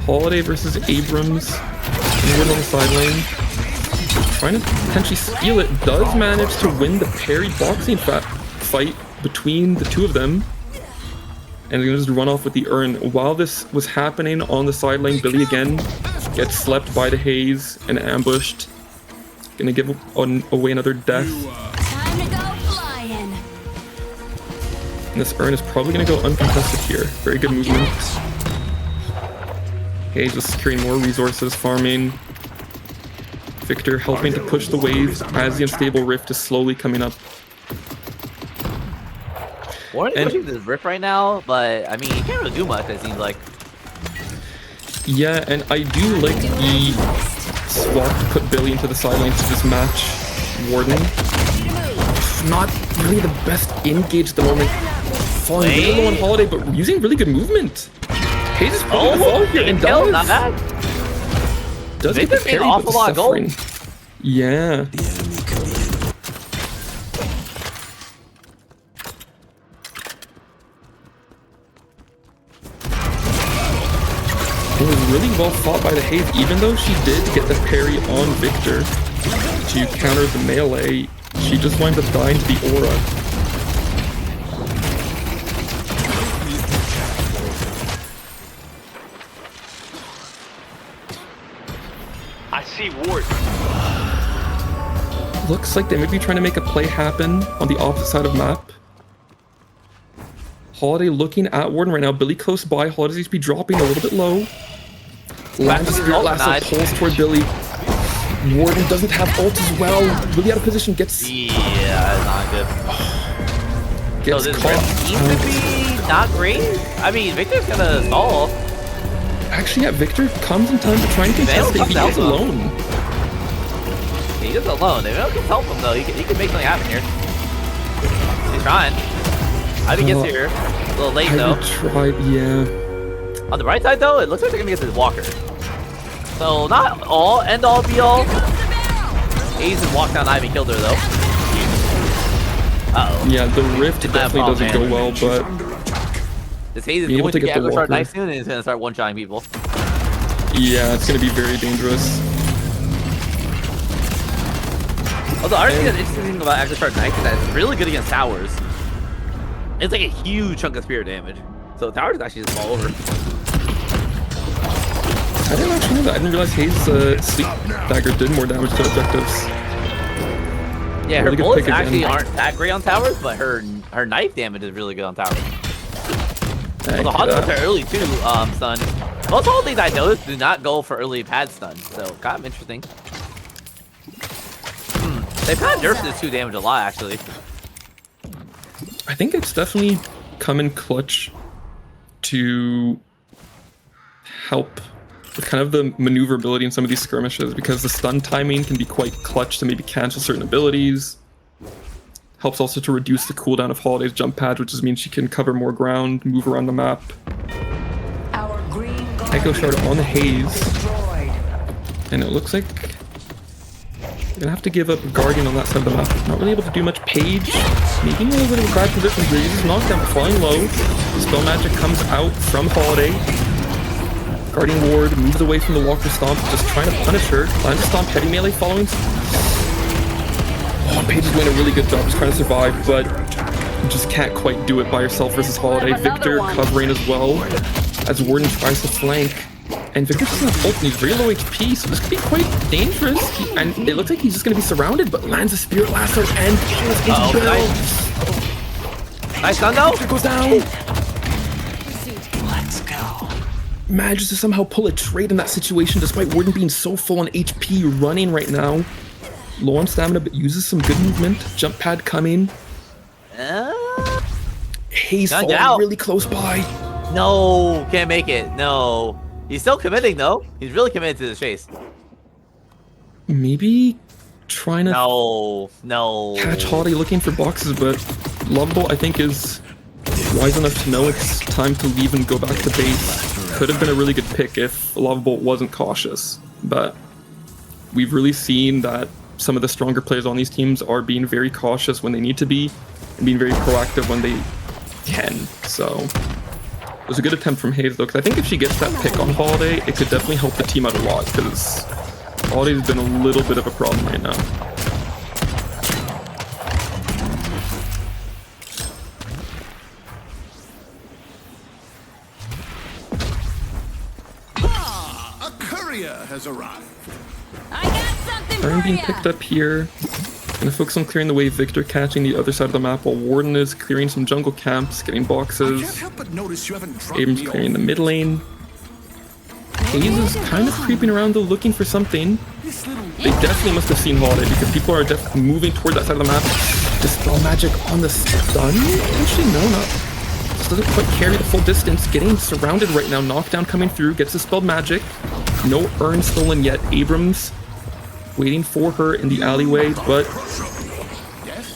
Holiday versus Abrams. Warden on the side lane. Trying to potentially steal it. Does manage to win the parry boxing fight between the two of them. And they're gonna just run off with the urn. While this was happening on the side lane, Billy again gets slept by the Haze and ambushed. Gonna give away another death. Time to go flying. And this urn is probably gonna go uncontested here. Very good movement. Haze just securing more resources, farming. Victor helping to push the waves as the unstable rift is slowly coming up. Warren's And- pushing this rift right now, but I mean, he can't really do much, it seems like. Yeah, and I do like the swap to put Billy into the sidelines to just match Warden. Not really the best engage at the moment. Falling really low on Holiday, but using really good movement. Hayes is probably the fall here and kill, does. not bad. Does They get the just made parry, an but awful lot of gold. suffering. Yeah. It was really well fought by the Haze, even though she did get the parry on Victor to counter the melee. She just winds up dying to the aura. I see Ward. looks like they may be trying to make a play happen on the opposite side of map. Holiday looking at Warden right now. Billy close by. Holiday's HP dropping a little bit low. Lands a Spirit Lasso, pulls toward Billy. Warden doesn't have ult as well. Really out of position. Gets Yeah, not good. gets So this caught. seems to be not great. I mean, Victor's gonna stall. Actually, yeah, Victor comes in time to try and contest it. He is alone. He is alone. If anyone can help him though, he can make something happen here. He's trying. I think he gets here. A little late though. I tried, yeah. On the right side though, it looks like they're gonna get this Walker. So not all end all be all. Ace and walk down Ivy killed her though. Uh oh. Yeah, the Rift definitely doesn't go well, but This Haze is being able going to to get get the Aggro Shard Walker. knife soon and it's gonna start one-shotting people. yeah, it's gonna be very dangerous. Although I think the interesting thing about Aggro Shard knife is that it's really good against towers. It's like a huge chunk of spirit damage. So towers actually just fall over. I didn't actually know that. I didn't realize Haze Sleep Dagger did more damage to objectives. Yeah, Really her good bullets pick again. actually aren't that great on towers, but her knife damage is really good on towers. Well, the hot ones are early too, stun. Most all things I noticed do not go for early pad stun, so kind of interesting. They've kind of nerfed this 2 damage a lot, actually. I think it's definitely come in clutch to help with kind of the maneuverability in some of these skirmishes, because the stun timing can be quite clutch to maybe cancel certain abilities. Helps also to reduce the cooldown of Holiday's jump pad, which just means she can cover more ground, move around the map. Echo Shard on the Haze. And it looks like they're gonna have to give up Guardian on that side of the map. Not really able to do much. Page, maybe in a little bit of a bad position here. Uses knockdown, flying low. Spell magic comes out from Holiday. Guardian Ward moves away from the Walker Stomp, just trying to punish her. Lands a Stomp, heavy melee following. Oh, Paige is doing a really good job just trying to survive, but just can't quite do it by herself versus Holiday. Victor covering as well as Warden tries to flank. And Victor doesn't have ult and he's very low HP, so this could be quite dangerous. And it looks like he's just going to be surrounded, but lands a Spirit Lasso and pulls into Nice stun though. Victor goes down. Let's go. Manages to somehow pull a trade in that situation despite Warden being so full on HP, running right now. Low on stamina, but uses some good movement. Jump pad coming. Haze Gotta falling get out. really close by. No, can't make it. No. He's still committing though. He's really committed to the chase. Maybe trying to No. catch Holiday looking for boxes, but Lovable, I think, is wise enough to know it's time to leave and go back to base. Could have been a really good pick if Lovable wasn't cautious, but we've really seen that some of the stronger players on these teams are being very cautious when they need to be, and being very proactive when they can. So it was a good attempt from Haze though, because I think if she gets that pick on Holiday, it could definitely help the team out a lot, because Holiday's been a little bit of a problem right now. A courier has arrived. I got something Iron for being ya. picked up here. Gonna focus on clearing the way. Victor catching the other side of the map while Warden is clearing some jungle camps, getting I can't boxes. help but notice you haven't dropped Abrams me clearing off. the mid lane. Haze is kind of creeping around though, looking for something. This little They definitely must have seen Holiday because people are definitely moving toward that side of the map. Dispel magic on the stun? Actually, no, not. Just doesn't quite carry the full distance. Getting surrounded right now. Knockdown coming through. Gets dispelled magic. No urn stolen yet. Abrams waiting for her in the alleyway, but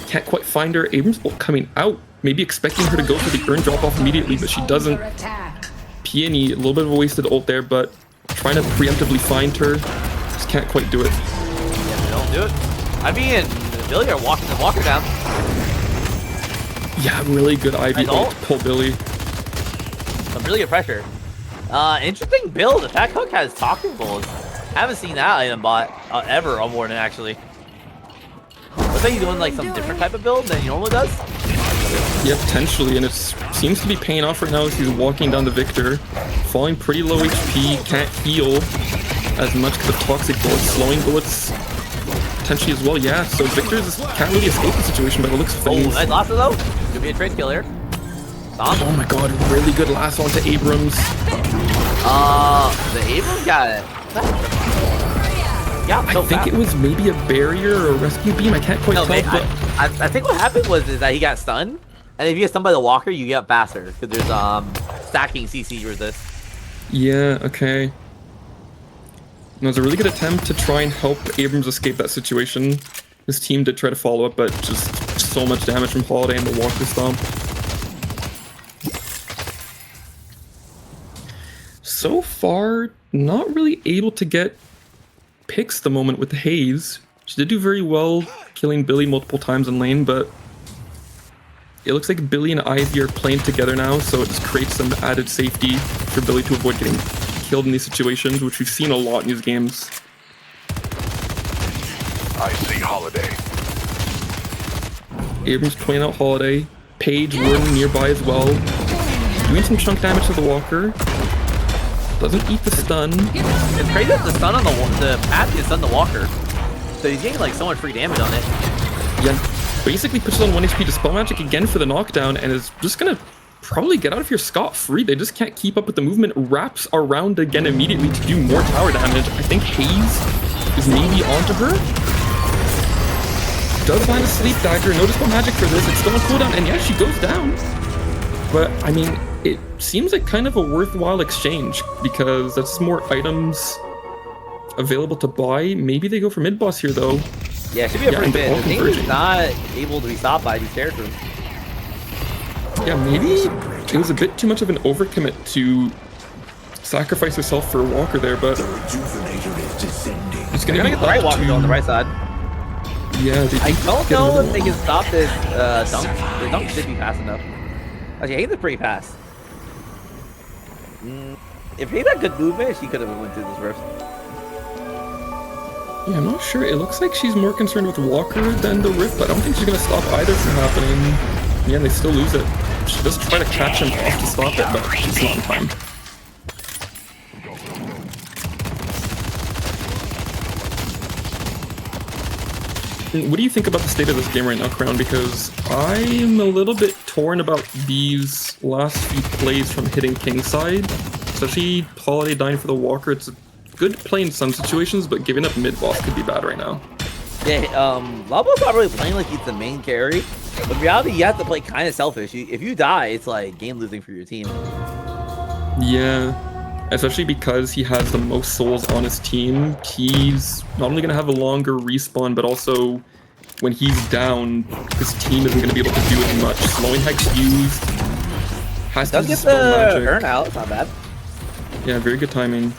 can't quite find her. Abrams ult coming out. Maybe expecting her to go for the urn drop off immediately, but she doesn't. Peony, a little bit of a wasted ult there, but trying to preemptively find her. Just can't quite do it. Yeah, they don't do it. I mean, Billy are walking the Walker down. Yeah, really good Ivy Nice ult ult. to pull Billy. Some really good pressure. Interesting build. The Pack Hook has talking bullets. Haven't seen that item bot ever on Warden actually. Looks like he's doing like some different type of build than he normally does. Yeah, potentially, and it seems to be paying off right now as he's walking down the Victor. Falling pretty low HP, can't heal as much because of toxic bullets. Slowing bullets potentially as well. Yeah, so Victor can't really escape the situation by the looks of Oh, things. nice lasso though. Could be a trade kill here. Stop. Oh my god, really good lasso onto Abrams. The Abrams got it. Yeah, I think it was maybe a barrier or a rescue beam. I can't quite No, tell, man, but I think what happened was is that he got stunned, and if you get stunned by the walker, you get faster because there's stacking CC resist. yeah, okay. It was a really good attempt to try and help Abrams escape that situation. His team did try to follow up, but just so much damage from Holiday and the Walker Stomp. So far, not really able to get picks the moment with the Haze. She did do very well killing Billy multiple times in lane, but it looks like Billy and Ivy are playing together now, so it just creates some added safety for Billy to avoid getting killed in these situations, which we've seen a lot in these games. I see Holiday. Abrams playing out Holiday. Paige Warden nearby as well. Doing some chunk damage to the Walker. Doesn't eat the stun. It's crazy that the stun on the path can stun the walker, so he's getting like so much free damage on it. Yeah, basically puts it on 1 HP Dispel Magic again for the knockdown and is just gonna probably get out of here scot-free. They just can't keep up with the movement. Wraps around again immediately to do more tower damage. I think Haze is maybe onto her. Does find a Sleep Dagger. No Dispel Magic for this. It's still on cooldown, and yeah, she goes down. But, I mean, it seems like kind of a worthwhile exchange because that's more items available to buy. Maybe they go for mid-boss here, though. Yeah, it should be a Yeah, pretty and bit. all The thing is converging. not able to be stopped by these characters. Yeah, maybe it was a bit too much of an overcommit to sacrifice herself for a Walker there, but Rejuvenator is descending. it's They're gonna gonna be get the right up walker to- on the right side. Yeah, they I do don't get know another if they one. can stop this dunk. The dunk should be fast enough. Actually, Hayes is pretty fast. If Hayes had good movement, she could have went through this first. Yeah, I'm not sure. It looks like she's more concerned with Walker than the Rift, but I don't think she's gonna stop either from happening. Yeah, they still lose it. She does try to catch him off to stop it, but it's not in time. What do you think about the state of this game right now, Crown? Because I'm a little bit torn about these last few plays from hitting Kingside. Especially Holiday dying for the Walker. It's a good play in some situations, but giving up mid-boss could be bad right now. Yeah, Lobo's not really playing like he's the main carry. But in reality, you have to play kind of selfish. If you die, it's like game losing for your team. Yeah, especially because he has the most souls on his team. He's not only going to have a longer respawn, but also when he's down, his team isn't going to be able to do as much. Slowing Hex used. Has to Does get dispel the magic. earn out. It's not bad. Yeah, very good timing.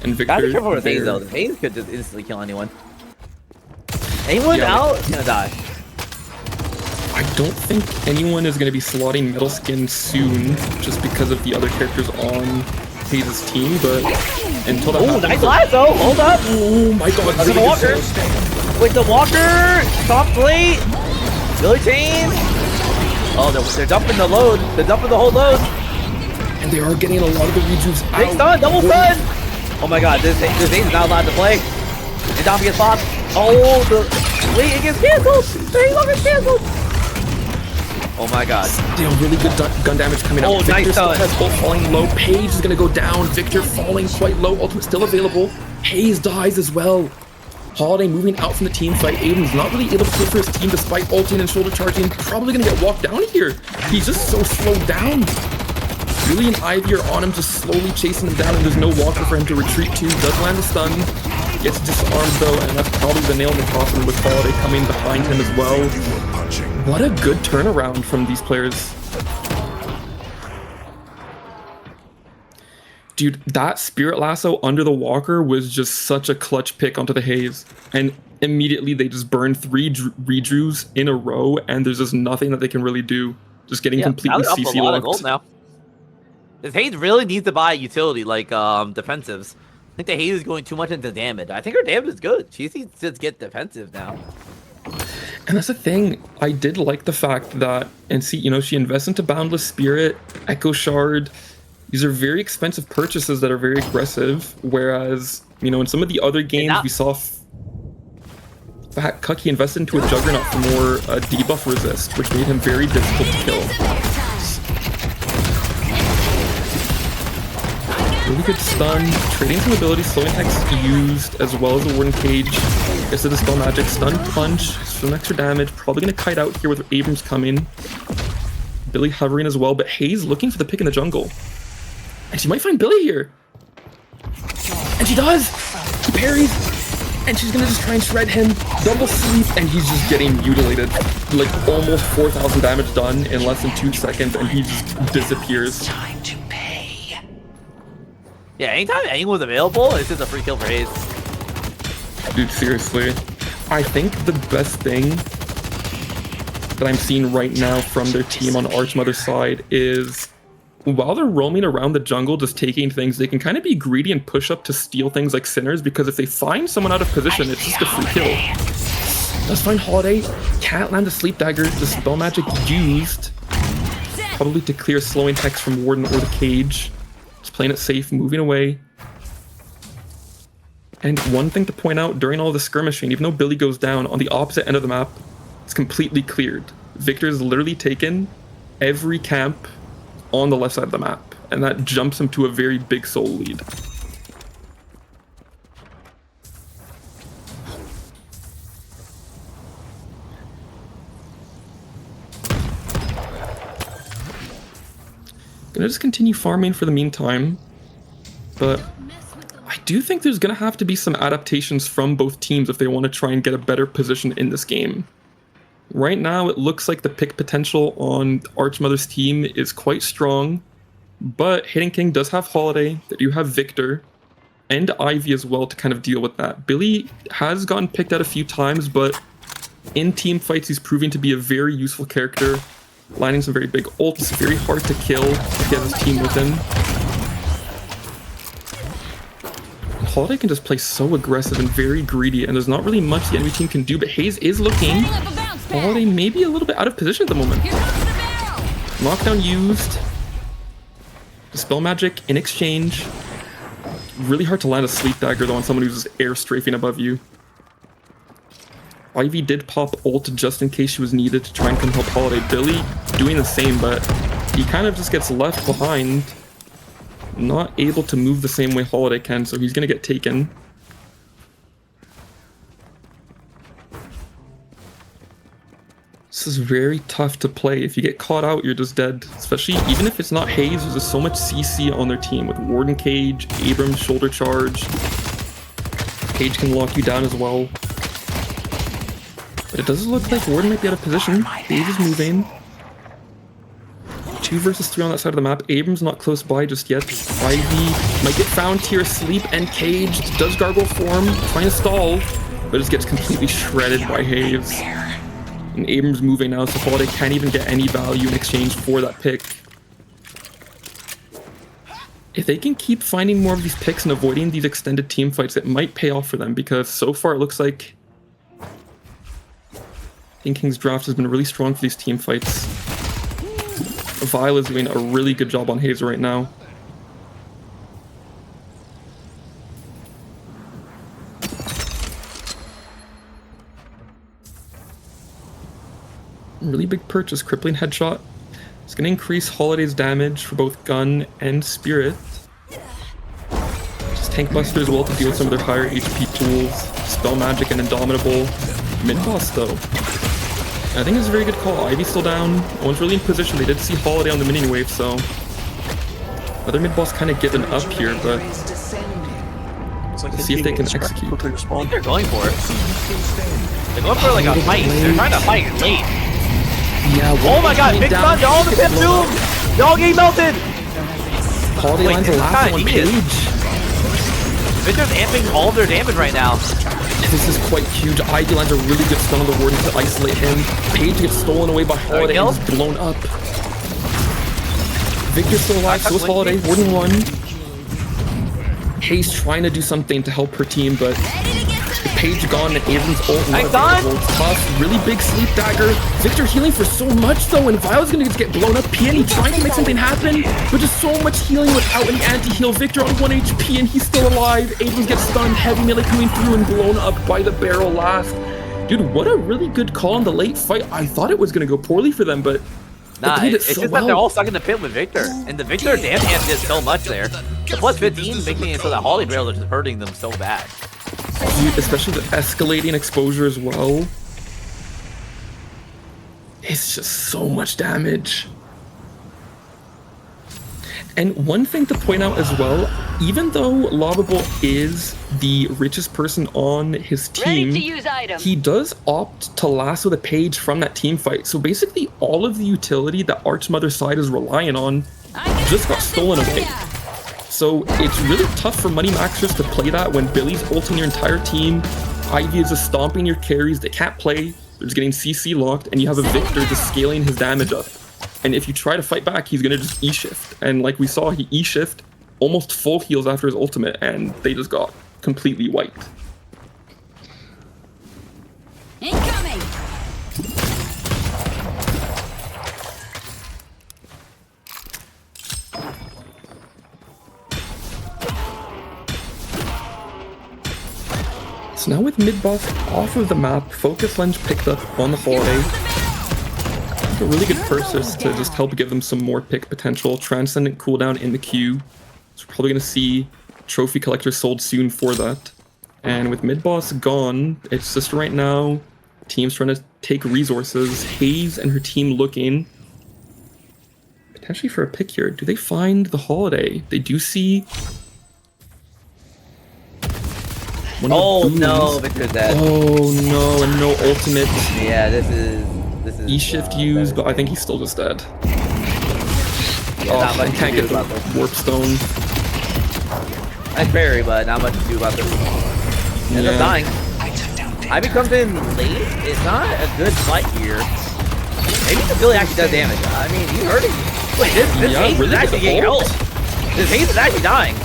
And Victor. Gotta be careful with Hayes there. though. Hayes could just instantly kill anyone. Anyone Yeah, out is gonna die. I don't think anyone is going to be slotting Metal Skin soon, just because of the other characters on Hayes' team, but until that Oh, happens... nice lasso! Hold up! Oh my god, Look at the Walker! Wait, the Walker! Soft plate! Billy Chain! Oh, they're dumping the load. They're dumping the whole load. And they are getting a lot of the rejuves out. Big stun! Double stun! Oh my god, this thing is not allowed to play. And Dom gets popped. Oh, wait, it gets cancelled! The Halo gets cancelled! Oh my god. Still really good gun damage coming out. Oh, Victor nice still stun. has ult falling low. Paige is gonna go down. Victor falling quite low. Ultimate still available. Hayes dies as well. Holiday moving out from the team fight. Aiden's not really able to play for his team despite ulting and shoulder charging. Probably gonna get walked down here. He's just so slowed down. Billy and Ivy are on him, just slowly chasing him down, and there's no walker for him to retreat to. Does land a stun. Gets disarmed though, and that's probably the nail in the coffin with Holiday coming behind him as well. What a good turnaround from these players. Dude, that Spirit Lasso under the Walker was just such a clutch pick onto the Haze. And immediately they just burned 3 redrews in a row, and there's just nothing that they can really do. Just getting completely now they're up CC a lot of gold locked. now. This Hayes really needs to buy utility like defensives. I think the Hayes is going too much into damage. I think her damage is good. She needs to get defensive now. And that's the thing. I did like the fact that, and see, she invests into Boundless Spirit, Echo Shard. These are very expensive purchases that are very aggressive. Whereas, in some of the other games we saw. fact, Cuck, he invested into a Juggernaut for more debuff resist, which made him very difficult to kill. Really good stun, trading some abilities, slowing hex used, as well as the Warden Cage. Gets to Dispel Magic, stun punch, some extra damage, probably gonna kite out here with Abrams coming. Billy hovering as well, but Hayes looking for the pick in the jungle. And she might find Billy here. And she does! She parries! And she's gonna just try and shred him, double sleep, and he's just getting mutilated. Like almost 4,000 damage done in less than 2 seconds, and he just disappears. Time to pay. Yeah, anytime anyone's available, it's just a free kill for Hayes. Dude, seriously. I think the best thing that I'm seeing right now from their team on Archmother's side is while they're roaming around the jungle just taking things, they can kind of be greedy and push up to steal things like Sinners, because if they find someone out of position, it's just a free kill. Does find Holiday, can't land the Sleep Dagger, the Spell Magic used, probably to clear slowing hex from Warden or the Cage. Just playing it safe, moving away. And one thing to point out, during all the skirmishing, even though Billy goes down, on the opposite end of the map, it's completely cleared. Victor's literally taken every camp on the left side of the map, and that jumps him to a very big soul lead. Gonna just continue farming for the meantime, but I do think there's gonna have to be some adaptations from both teams if they want to try and get a better position in this game. Right now, it looks like the pick potential on Archmother's team is quite strong, but Hidden King does have Holiday, they do have Victor, and Ivy as well to kind of deal with that. Billy has gotten picked out a few times, but in team fights, he's proving to be a very useful character, landing some very big ults, very hard to kill if he has his team with him. Holiday can just play so aggressive and very greedy, and there's not really much the enemy team can do, but Hayes is looking. Holiday may be a little bit out of position at the moment. Knockdown used. Dispel Magic in exchange. Really hard to land a Sleep Dagger though on someone who's just air strafing above you. Ivy did pop ult just in case she was needed to try and come help Holiday. Billy doing the same, but he kind of just gets left behind. Not able to move the same way Holiday can, so he's going to get taken. This is very tough to play. If you get caught out, you're just dead. Especially even if it's not Hayes, there's just so much CC on their team with Warden Cage, Abrams shoulder charge. Cage can lock you down as well. But it does look like Warden might be out of position. Hayes is moving. 2 versus 3 on that side of the map. Abrams not close by just yet. Ivy might get found here. Sleep and Cage does gargle form, trying to stall, but just gets completely shredded by Hayes. And Abrams moving now, so Holiday can't even get any value in exchange for that pick. If they can keep finding more of these picks and avoiding these extended team fights, it might pay off for them, because so far it looks like King King's draft has been really strong for these team fights. Vile is doing a really good job on Hayes right now. Really big purchase, crippling headshot. It's going to increase Holiday's damage for both gun and spirit. Just tank buster as well to deal with some of their higher HP tools. Spell magic and indomitable. Mid boss though. I think it's a very good call. Ivy's still down. No one's really in position. They did see Holiday on the minion wave, so other mid boss kind of given up here, but let's see if they can execute. I think they're going for it. They're going for like a fight. They're trying to fight late. Yeah. Oh my god, big stun! They're all in the pip too! They're all getting melted! Holiday lands the last one, Page. Victor's amping all of their damage right now. This is quite huge. Ivy lands a really good stun on the Warden to isolate him. Page gets stolen away by Holiday and is blown up. Victor's still alive, so is Holiday. Warden 1. Hayes trying to do something to help her team, but Page gone and Abrams ult. It's tough. Really big Sleep Dagger. Victor healing for so much though, and Violet's gonna get blown up. Peony trying to make something happen, but just so much healing without any anti-heal. Victor on 1 HP and he's still alive. Abrams gets stunned. Heavy melee coming through and blown up by the barrel last. Dude, what a really good call in the late fight. I thought it was going to go poorly for them, but Nah, they did it's it so just well. that they're all stuck in the pit with Victor. And the Victor damn hand did so much there. The plus 15 making it so that Holiday barrels are just hurting them so bad. Dude, especially the escalating exposure as well. It's just so much damage. And one thing to point out as well, even though Lava Bolt is the richest person on his Ready team, to use item. he does opt to lasso the page from that team fight. So basically all of the utility that Archmother's side is relying on just got stolen away. So it's really tough for Moneymaxxers to play that when Billy's ulting your entire team, Ivy is just stomping your carries, they can't play, they're just getting CC locked, and you have a Victor just scaling his damage up. And if you try to fight back, he's gonna just E-shift. And like we saw, he E-shift almost full heals after his ultimate, and they just got completely wiped. Incoming. So now with mid-buff off of the map, Focus Lens picked up on the Holiday. A really good purchase to just help give them some more pick potential. Transcendent cooldown in the queue. So we're probably going to see Trophy Collector sold soon for that. And with mid-boss gone, it's just right now, teams trying to take resources. Haze and her team looking potentially for a pick here. Do they find the Holiday? They do see... Oh no, Victor's dead. Oh no, and no ultimate. Yeah, this is E-shift used, but I think he's still just dead. Yeah, not much I can't to get do the about this. warp stone. Nice berry, but not much to do about this. Ends up Yeah. dying. Ivy comes in late. It's not a good fight here. Maybe the Billy actually does damage. I mean, he's hurting. Wait, this Yeah, Haze really is actually good getting ult. help. This Haze is actually dying.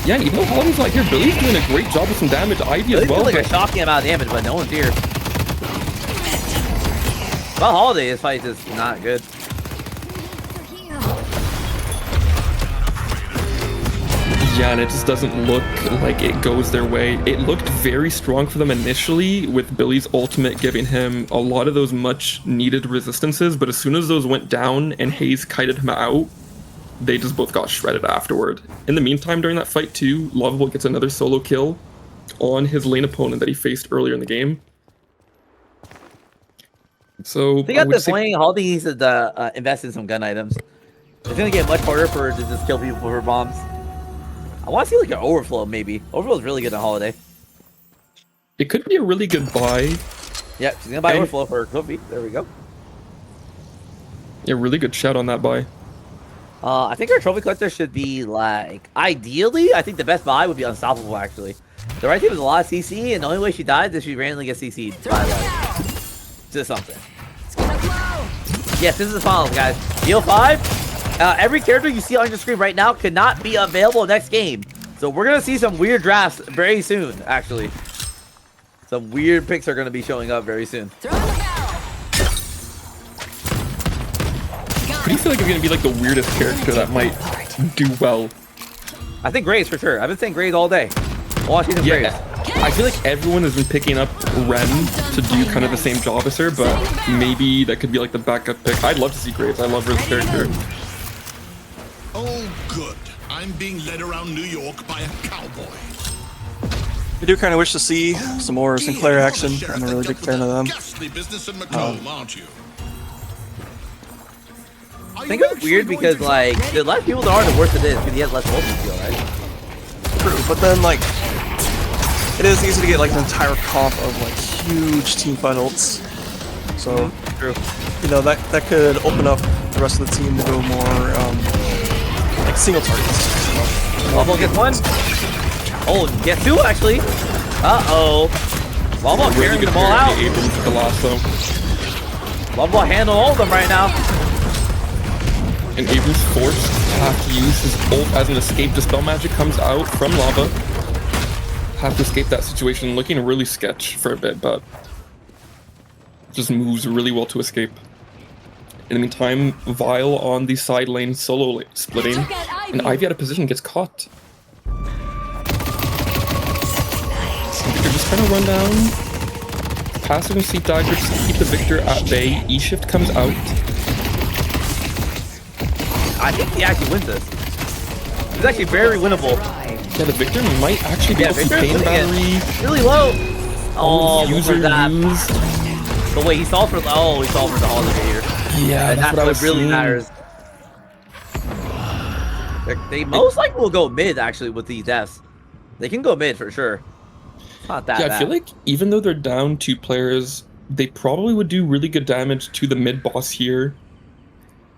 Yeah, even though Holiday's not here, Billy's doing a great job with some damage. Ivy as Billy's well. doing like a But shocking amount of damage, but no one's here. Well, Holiday, this fight is not good. yeah, and it just doesn't look like it goes their way. It looked very strong for them initially, with Billy's ultimate giving him a lot of those much needed resistances, but as soon as those went down and Haze kited him out, they just both got shredded afterward. In the meantime, during that fight too, Lovable gets another solo kill on his lane opponent that he faced earlier in the game. So I think I at would this say- point, Holiday needs to invest in some gun items. It's gonna get much harder for her to just kill people for bombs. I want to see like an overflow, maybe. Overflow is really good on Holiday. it could be a really good buy. Yep, she's gonna buy And- overflow for her trophy. There we go. Yeah, really good shout on that buy. I think our trophy collector should be like, ideally, I think the best buy would be unstoppable. Actually, the right team has a lot of CC, and the only way she died is she randomly gets CC'd by like just something. It's gonna blow. Yes, this is the finals, guys. Deal 5. Every character you see on your screen right now cannot be available next game. So we're gonna see some weird drafts very soon. Actually, some weird picks are gonna be showing up very soon. Throw in the barrel. Who do you feel like is going to be like the weirdest character that might do well? I think Graves for sure. I've been saying Graves all day. Washington Graves. Yeah, I feel like everyone has been picking up Ren to do kind of the same job as her, but maybe that could be like the backup pick. I'd love to see Graves. I love her as a character. Oh, good. I'm being led around New York by a cowboy. I do kind of wish to see some more Sinclair action. I'm a really big fan of them. Ghastly business in Macomb, aren't you? I think it's weird because like the less people there are, the worse it is because he has less ultimate skill, right? True, but then like it is easy to get like an entire comp of like huge team fight ults. So True. you know that could open up the rest of the team to go more like single targets. Almost gets one. Oh, get two actually. Uh-oh. Almost Really carrying good them all out. character, Abrams with the lasso. Lovable handle all of them right now. And Abrams forced to have to use his ult as an escape. Dispel magic comes out from lava. Have to escape that situation. Looking really sketch for a bit, but just moves really well to escape. In the meantime, Vile on the side lane solo splitting, and Ivy out of position gets caught. Victor just trying to run down. passive and sleep dagger just to keep the Victor at bay. E-shift comes out. I think he actually wins this. It's actually very winnable. Yeah, the Victor might actually be able to Victor's pain winning it. battery. Really low. Oh, user for that. used. But wait, he stalled for he stalled for the holiday here. Yeah, And that's what I was really seeing. matters. They most likely will go mid actually with these deaths. They can go mid for sure. It's not that Yeah, bad. I feel like even though they're down 2 players, they probably would do really good damage to the mid boss here.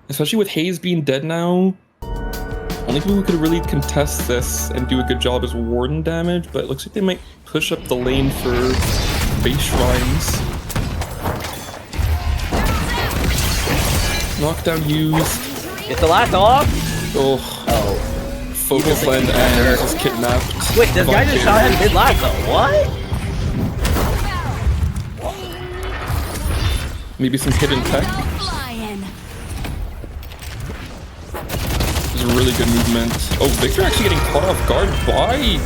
Especially with Hayes being dead now. Only people who could really contest this and do a good job is Warden damage, but it looks like they might push up the lane for base shrines. Knockdown used. Get the last off. Oh, Focus Land and is kidnapped. Wait, this guy just shot him mid last though. What? Maybe some hidden tech. Flying. This is really good movement. Oh, Victor actually getting caught off guard by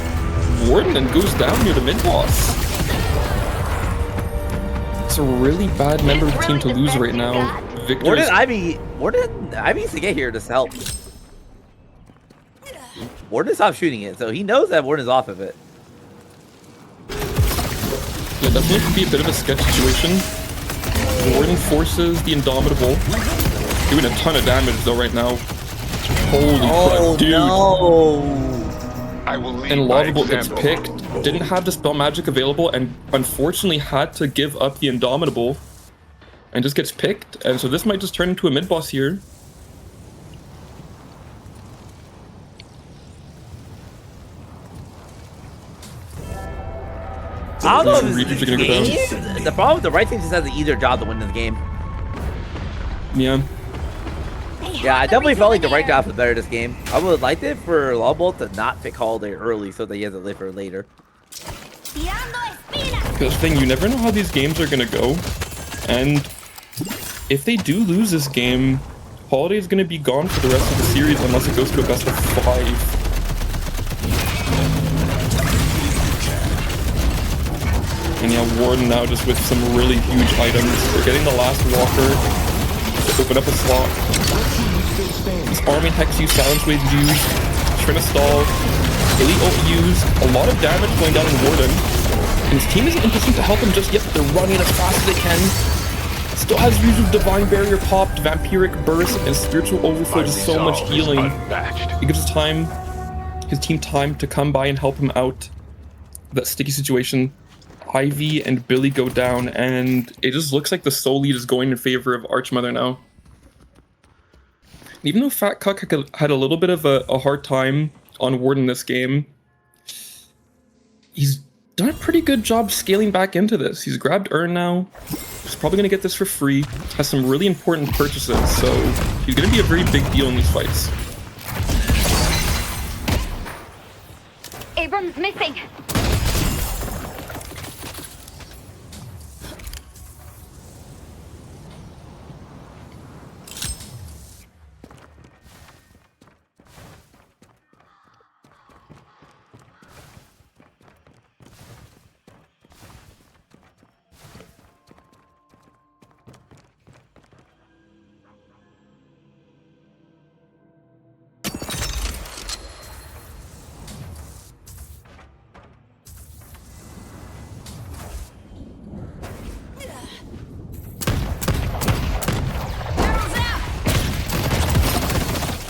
Warden and goes down near the mid boss. It's a really bad member of the team to lose right now. Where Victor's did Ivy needs to get here to help? Warden stopped shooting it, so he knows that Warden is off of it. Yeah, definitely could be a bit of a sketch situation. Warden forces the Indomitable. Doing a ton of damage though right now. Holy crap, dude. No. And Lovable gets picked. Didn't have the spell magic available and unfortunately had to give up the Indomitable. And just gets picked. And so this might just turn into a mid boss here. I don't know if Reapers it's are gonna go game. The problem with the right team just has to eat their job to win this game. Yeah. Yeah, I definitely felt like the right job was better this game. I would have liked it for Lawbolt to not pick Holiday early so that he has to live for later. Because the thing, you never know how these games are gonna go. And if they do lose this game, Holiday is gonna be gone for the rest of the series unless it goes to a best of 5. And yeah, Warden now just with some really huge items. We're getting the last walker to open up a slot. This Army Hex used, Silence Wave used, Trina stall, Elite ult used, a lot of damage going down on Warden. And his team isn't interesting to help him just yet, but they're running as fast as they can. Still has Yuzu's Divine Barrier popped, Vampiric Burst, and Spiritual Overflow, just so much healing. It gives his team time to come by and help him out. That sticky situation. Ivy and Billy go down, and it just looks like the soul lead is going in favor of Archmother now. Even though Fat Cuck had a little bit of a hard time on Warden this game, he's done a pretty good job scaling back into this. He's grabbed Urn now. He's probably going to get this for free. Has some really important purchases, so he's going to be a very big deal in these fights. Abrams missing.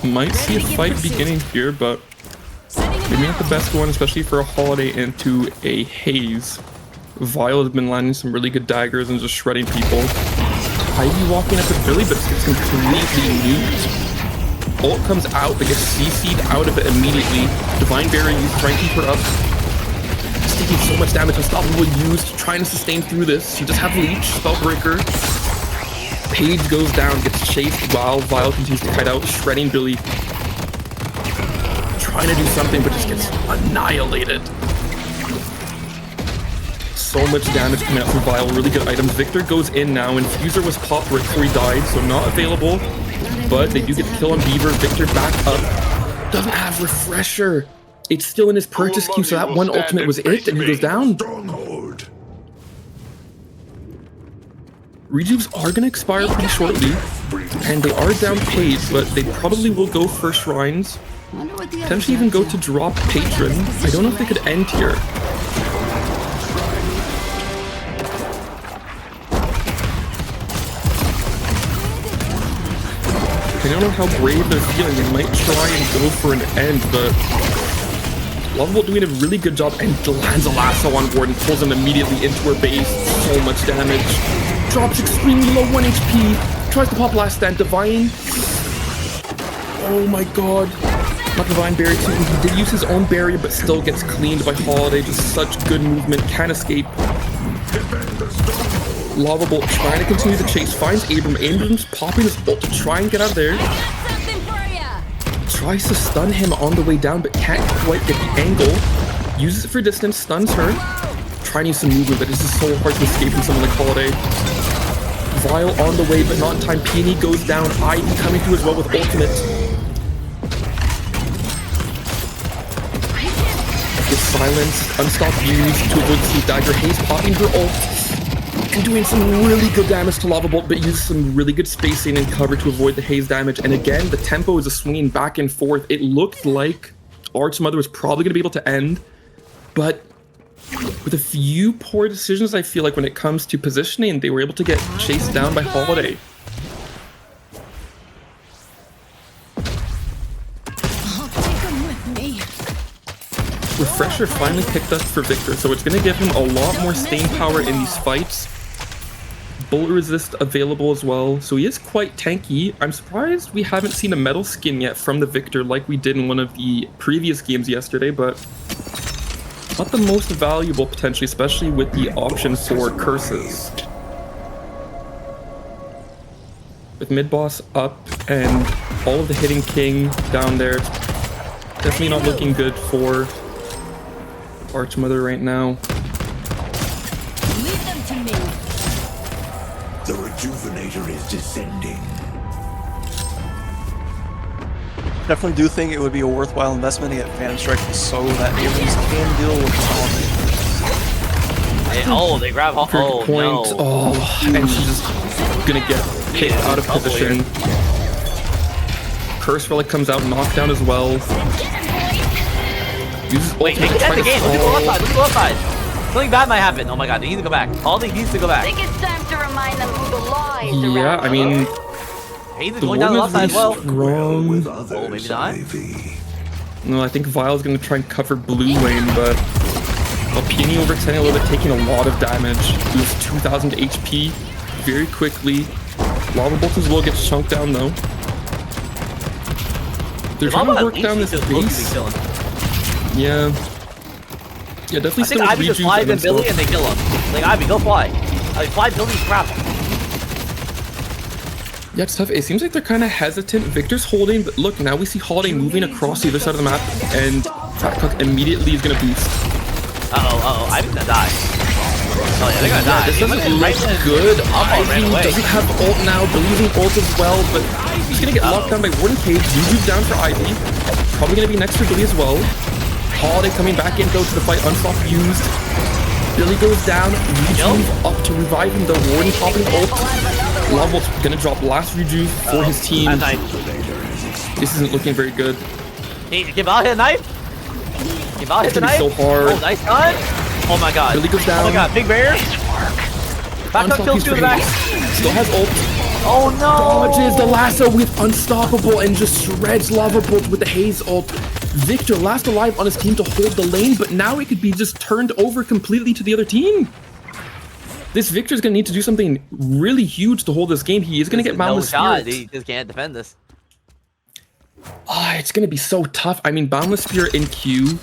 Might see a fight beginning here, but maybe not the best one, especially for a Holiday into a Haze. Vile has been landing some really good daggers and just shredding people. Ivy walking up with Billy, but it's completely nuked. Ult comes out, but gets CC'd out of it immediately. Divine Barrier used, trying to keep her up. Just taking so much damage. Unstoppable used, trying to sustain through this. She just have Leech, Spellbreaker. Paige goes down, gets chased while Vile continues to kite out, shredding Billy. Trying to do something, but just gets annihilated. So much damage coming out from Vile, really good items. Victor goes in now, Infuser was popped right before he died, so not available. But they do get the kill on Beaver. Victor back up. Doesn't have Refresher. It's still in his purchase queue, so that one ultimate was it, and he goes down. Rejuves are going to expire pretty shortly, and they are down paid, but they probably will go for shrines. Wonder what the Potentially even go to drop patron. I don't know if they could end here. I don't know how brave they're feeling. They might try and go for an end, but Lovable doing a really good job and lands a lasso on Warden, pulls him immediately into her base. So much damage. Drops extremely low 1 HP. Tries to pop last stand. Divine. Oh my god. Not Divine Barrier too. He did use his own barrier, but still gets cleaned by Holiday. Just such good movement. Can't escape. Lava Bolt trying to continue the chase. Finds Abram. Abram's popping his ult to try and get out there. Tries to stun him on the way down, but can't quite get the angle. Uses it for distance. Stuns her. Trying to use some movement, but this is so hard to escape from someone like Holiday. Vile on the way, but not in time. Peony goes down. Ivy coming through as well with ultimate. Gets silenced. Unstop use to avoid the Sleep Dagger. Haze popping her ult. And doing some really good damage to Lava Bolt, but uses some really good spacing and cover to avoid the haze damage. And again, the tempo is a swinging back and forth. It looked like Arch Mother was probably going to be able to end, but with a few poor decisions, I feel like when it comes to positioning, they were able to get chased down by Holiday. I'll take him with me. Refresher finally picked up for Victor, so it's going to give him a lot more staying power in these fights. Bullet resist available as well, so he is quite tanky. I'm surprised we haven't seen a metal skin yet from the Victor like we did in one of the previous games yesterday, but not the most valuable potentially, especially with the option for curses. With mid-boss up and all of the hitting king down there, it's definitely not looking good for Archmother right now. Leave them to me. The Rejuvenator is descending. Definitely do think it would be a worthwhile investment to get Phantom Strike so that Abrams can deal with Holiday. Oh, they grab Very good point. no. Oh, and she's just gonna get kicked out of position. Curse Relic comes out, knockdown as well. Uses Wait, they ultimate can to try end the to game. Look at the stall. left side. Look at the left side. Something bad might happen. Oh my god, they need to go back. Holiday needs to go back. Think it's time to remind them who the lies Yeah, I mean, Hayes is the going down the Warden left is side as really well. strong. Oh, maybe not. No, I think Vile's gonna try and cover blue lane, but Peony overextending a little bit, taking a lot of damage. Loses 2,000 HP very quickly. Lava Bolt as well gets chunked down though. They're trying to work down this base. Yeah. Yeah, definitely I think still with Ivy just Rejuve flies and in Billy stuff. and they kill him. Like, Ivy, go fly. Like, fly Billy's crap. Yeah, it's tough. It seems like they're kind of hesitant. Victor's holding, but look, now we see Holiday moving across the other side of the map, and Fat Cook immediately is going to boost. Uh-oh, Ivy's gonna die. Oh yeah, they're gonna die. This doesn't look good. Ivy doesn't have ult now, believing ult as well, but he's going to get locked down by Warden Cage. Juju's down for Ivy. Probably going to be next for Billy as well. Holiday coming back in, goes to the fight, Unstop used. Billy goes down, Rejuve up to revive him, the Warden popping ult. Lovebolt's gonna drop last Rejuve for his team. This isn't looking very good. Hey, give out hit a knife. Give out hit the knife. So hard. Oh, nice gun. Oh my god. Billy goes down. Oh my god, big barrier. Back up, Unstop kills use two for in the back. Hayes. Still has ult. Oh no. Dodges the lasso with Unstoppable and just shreds Lava Bolt with the Haze ult. Victor last alive on his team to hold the lane, but now it could be just turned over completely to the other team. This Victor's gonna need to do something really huge to hold this game. He is gonna get Boundless Spirit. He just can't defend this. It's gonna be so tough. I mean, Boundless Spirit in Q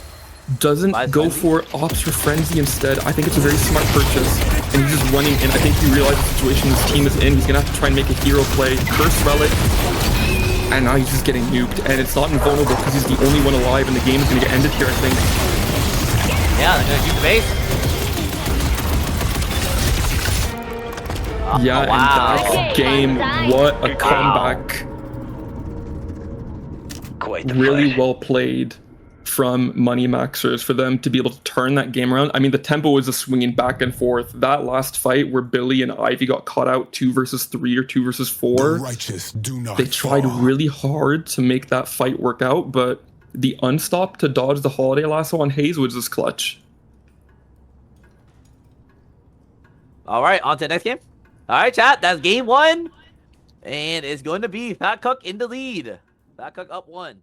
doesn't go for Ops for Frenzy instead. I think it's a very smart purchase, and he's just running in. I think he realized the situation his team is in. He's gonna have to try and make a hero play. Curse Relic. And now he's just getting nuked, and it's not invulnerable because he's the only one alive, and the game is going to get ended here, I think. Yeah, they're going to nuke the base. Yeah, Oh, wow. and that's game. What a comeback. Quite the Really fight. well played. from Moneymaxxers for them to be able to turn that game around. I mean, the tempo was just swinging back and forth. That last fight where Billy and Ivy got caught out 2 versus 3 or 2 versus 4, The righteous do not they tried fall. really hard to make that fight work out, but the unstop to dodge the holiday lasso on Hayes was just clutch. All right, on to the next game. All right, chat. That's game 1. And it's going to be Fat Cook in the lead. Fat Cook up 1.